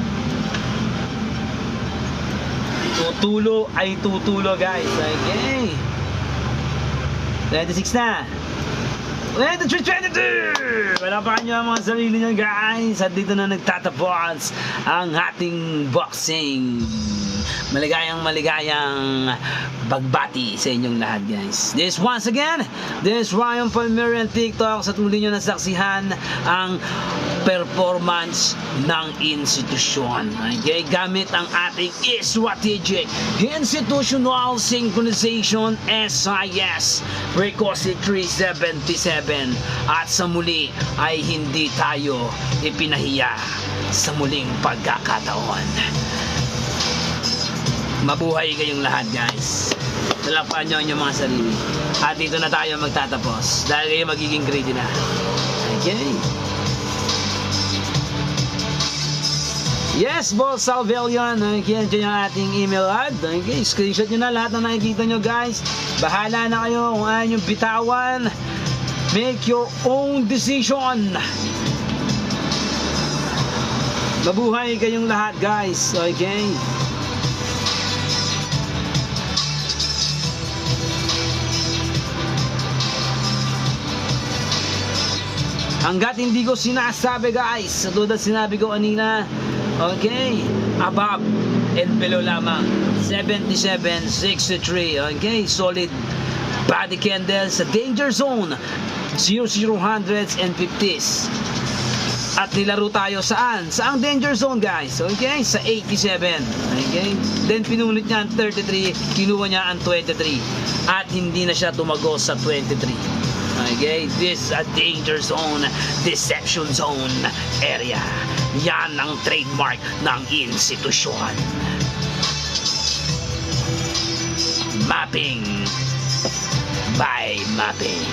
Tutulo ay tutulo guys. Okay. 26 na. 23-22! Palapakan nyo ang mga sarili nyo guys. At dito na nagtatapos ang ating boxing. Maligayang bagbati sa inyong lahat guys. This once again, this Ryan Palmerian TikToks. At muli nyo nasaksihan ang performance ng institusyon. Okay? Gamit ang ating Strategic Institutional Synchronization SIS Precocity 377. At sa muli ay hindi tayo ipinahiya sa muling pagkakataon. Mabuhay kayong lahat guys. Talapakan nyo ang inyong mga sarili. At dito na tayo magtatapos. Dahil kayo magiging greedy na. Okay. Yes, Boss Salvelion. Okay, dyan yung ating email ad. Okay, screenshot nyo na lahat na nakikita nyo guys. Bahala na kayo kung ayaw nyo bitawan. Make your own decision. Mabuhay kayong lahat guys. Okay. Hanggat hindi ko sinasabi guys, tulad sinabi ko kanina, okay, above and below lamang. 77.63, okay, solid body candle sa danger zone. 0000s and 50s. At nilaro tayo saan? Saang danger zone guys? Okay, sa 87. Okay, then pinunit niya ang 33, kinuha niya ang 23. At hindi na siya tumagos sa 23. Okay, this is a danger zone, deception zone area. Yan ang trademark ng institusyon. Mapping by mapping.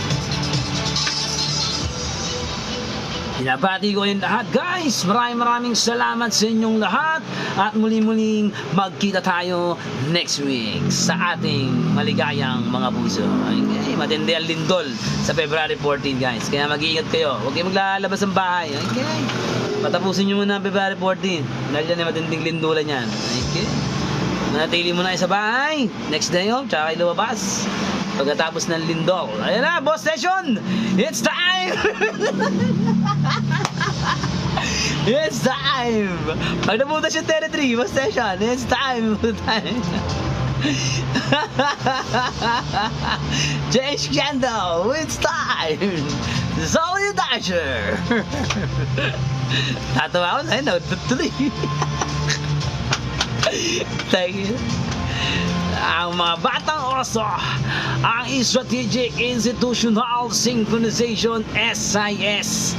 Binabati ko yung lahat guys. Maraming salamat sa inyong lahat. At muli-muling magkita tayo next week sa ating maligayang mga puso. Okay, matindi ang lindol sa February 14 guys. Kaya mag-iingat kayo. Huwag kayo maglalabas ng bahay. Okay, patapusin nyo muna ang February 14. Dahil yan ay matinding lindulan yan. Okay, manatili mo na sa bahay. Next day off, tsaka kayo lumabas pagkatapos ng lindol. Ayan na, boss station! It's time! It's time! Pag nabutas yung territory, boss station, it's time! Change candle, it's time! Solid Dasher! Tatawa ko sa'yo, tuloy. Thank you. Ang mga batang oso, ang Strategic Institutional Synchronization SIS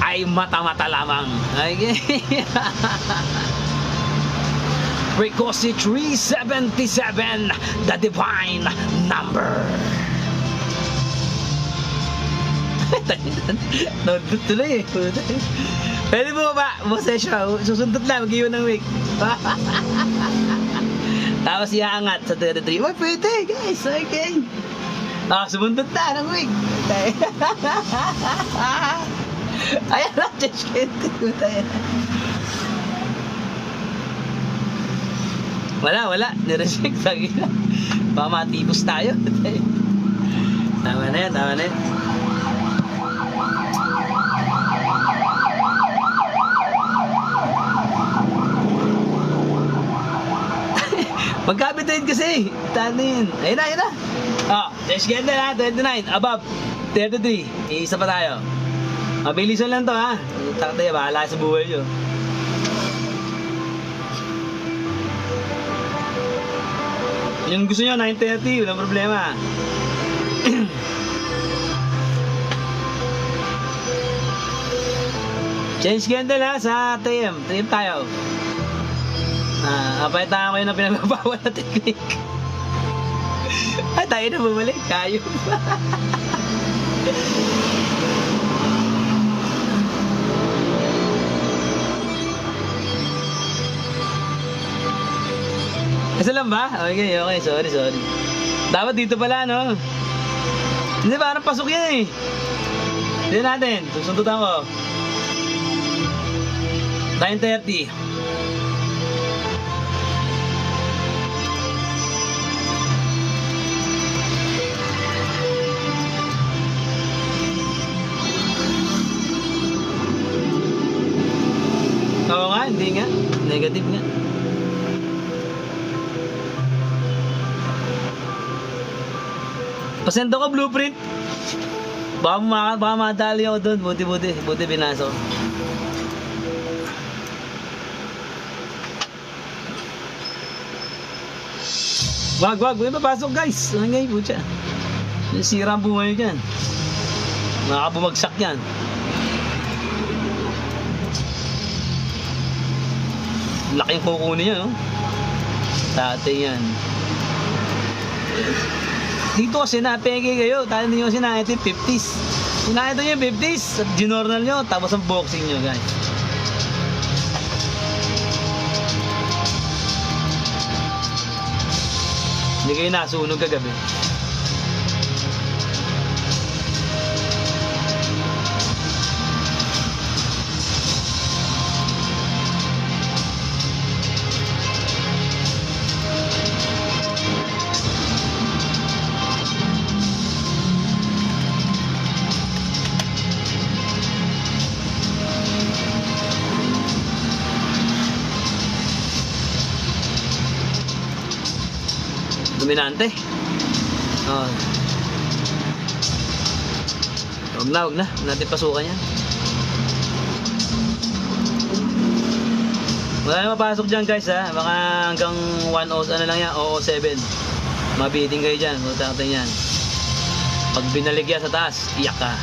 ay mata-mata lamang. Okay? Frequency 377, the divine number. Tuloy eh. Pwede mo ba? Bosesya, susundot na, mag-iwan ng week. Tapos iaangat sa territory. Oh, pwede guys, okay. Sumundot na ng week. Okay. Ayan na, change candle. Wala. Nireject. Baka matipos tayo. Tama na yan. Magkapitin kasi. Tano yun. Ayun na. Change candle ha. 29. Above. 33. Iisa pa tayo. Mabilisan lang to ha. Takta bahala sa buhay nyo. Yung gusto nyo, 9:30. Walang problema. Change candle ha sa TM. TM tayo. Apaytaan ko yun ang pinagbabawal na technique. Tayo na bumalik. Kayo pa. Kasi lang ba? Okay. Sorry. Dapat dito pala, no? Hindi, parang pasok yan eh. Hindi natin. Susundutan ko. 9:30. Oo nga, hindi nga. Negative nga. Pasend ako blueprint. Baka madali ako doon. Buti binasok. Wag. May papasok guys. Ano nga yung putya? Sira ang buhay dyan. Makakabumagsak yan. Laking kukunin niya, no? Dati yan. Dito kasi napeke kayo. Tayo nyo kasi nakita yung 50s. Kung nakita nyo yung 50s, at ginornal nyo, tapos ang boxing nyo, guys. Hindi kayo nasunog kagabi. Dominante. Oh. Huwag na. Huwag natin pasukan yan. Wala na mapasok dyan guys ha. Baka hanggang 1-0, ano lang yan, 0-7. Mabiting kayo dyan. Punta natin yan. Pag binalik yan sa taas, iyak ka.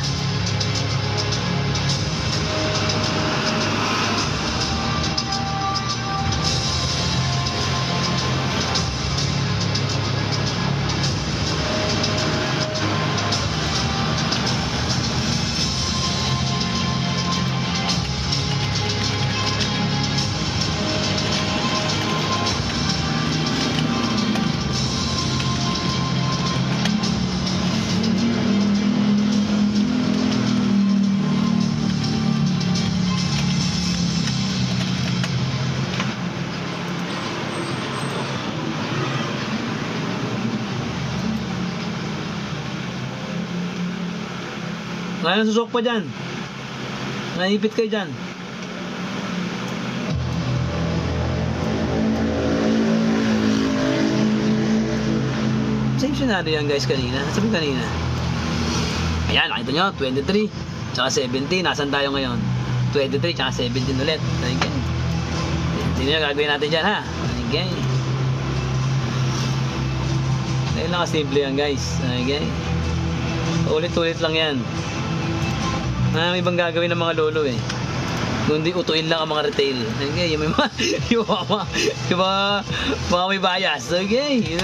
Ngayon susok pa dyan. Naipit kayo dyan. Same scenario yan guys kanina. Sabi kanina. Ayan, nakita nyo. 23 tsaka 17. Nasaan tayo ngayon? 23 tsaka 17 ulit. Okay. Hindi nyo gagawin natin dyan ha. Okay. Ngayon lang simple yan guys. Okay. Ulit-ulit lang yan. May ibang gagawin ng mga lolo eh. Kundi utuin lang ang mga retail. Okay, yung mga may bias. Okay.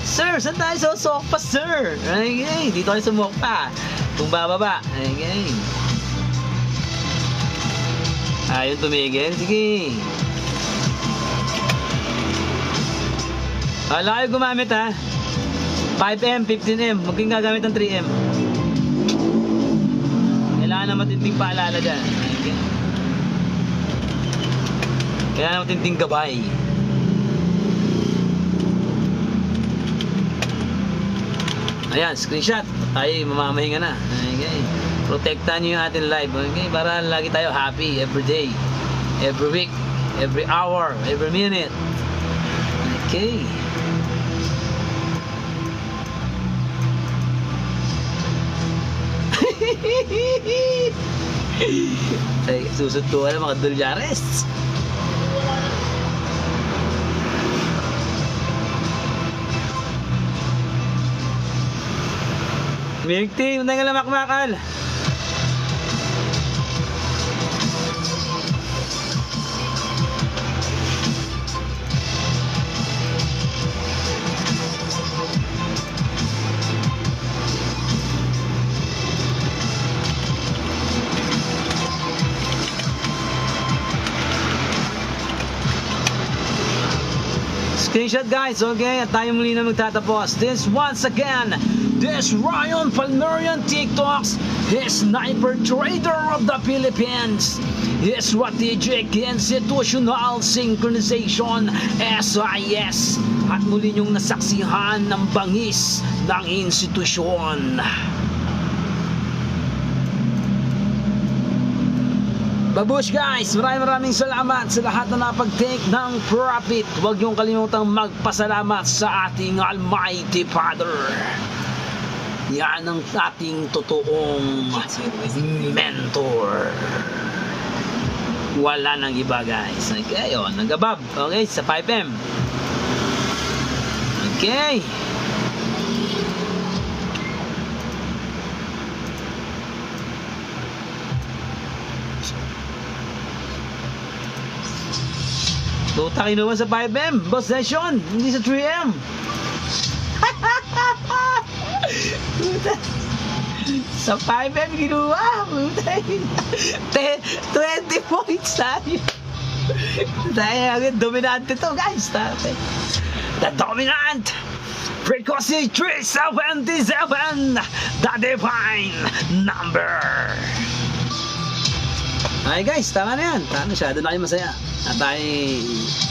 Sir, saan tayo susok pa, sir? Okay, dito tayo sumok pa. Kung bababa. Okay. Ayun, tumigil. Sige. Wala kayo gumamit ha. 5M, 15M, maging gagamit ng 3M. Kailangan na matinding paalala dyan. Okay. Kailangan na matinding gabay. Ayan, screenshot. Tayo mamamahinga na. Okay. Protektahan nyo yung ating live. Okay? Para lagi tayo happy every day, every week, every hour, every minute. Okay. Susuntuan ng mga dolyares. Milk tea, hindi nga lamak-makal. Screenshot guys, okay? At tayo muli na magtatapos. This once again, this Ryan Palmerian TikToks, his sniper trader of the Philippines, his strategic institutional synchronization, SIS, at muli niyong nasaksihan ng bangis ng institusyon. Babush guys, maraming salamat sa lahat na napag-take ng profit. Huwag niyong kalimutang magpasalamat sa ating Almighty Father. Yan ang ating totoong mentor. Wala nang iba guys. Okay, o, nagabab. Okay, sa 5M. Okay. Tuta kinuha sa 5M, boss session, hindi sa 3M. Sa 5M kinuha, 20 points tayo. Dahil dominante to guys. The dominant frequency 377, the divine number. Ay guys, tama na yan. Tama, masyado na kayo masaya. At tayo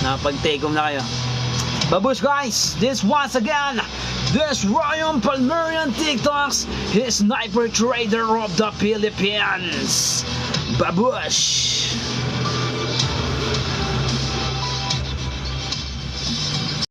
nakapag-take home na kayo. Babush guys, this once again, this Ryan Palmerian TikToks, his sniper trader of the Philippines. Babush!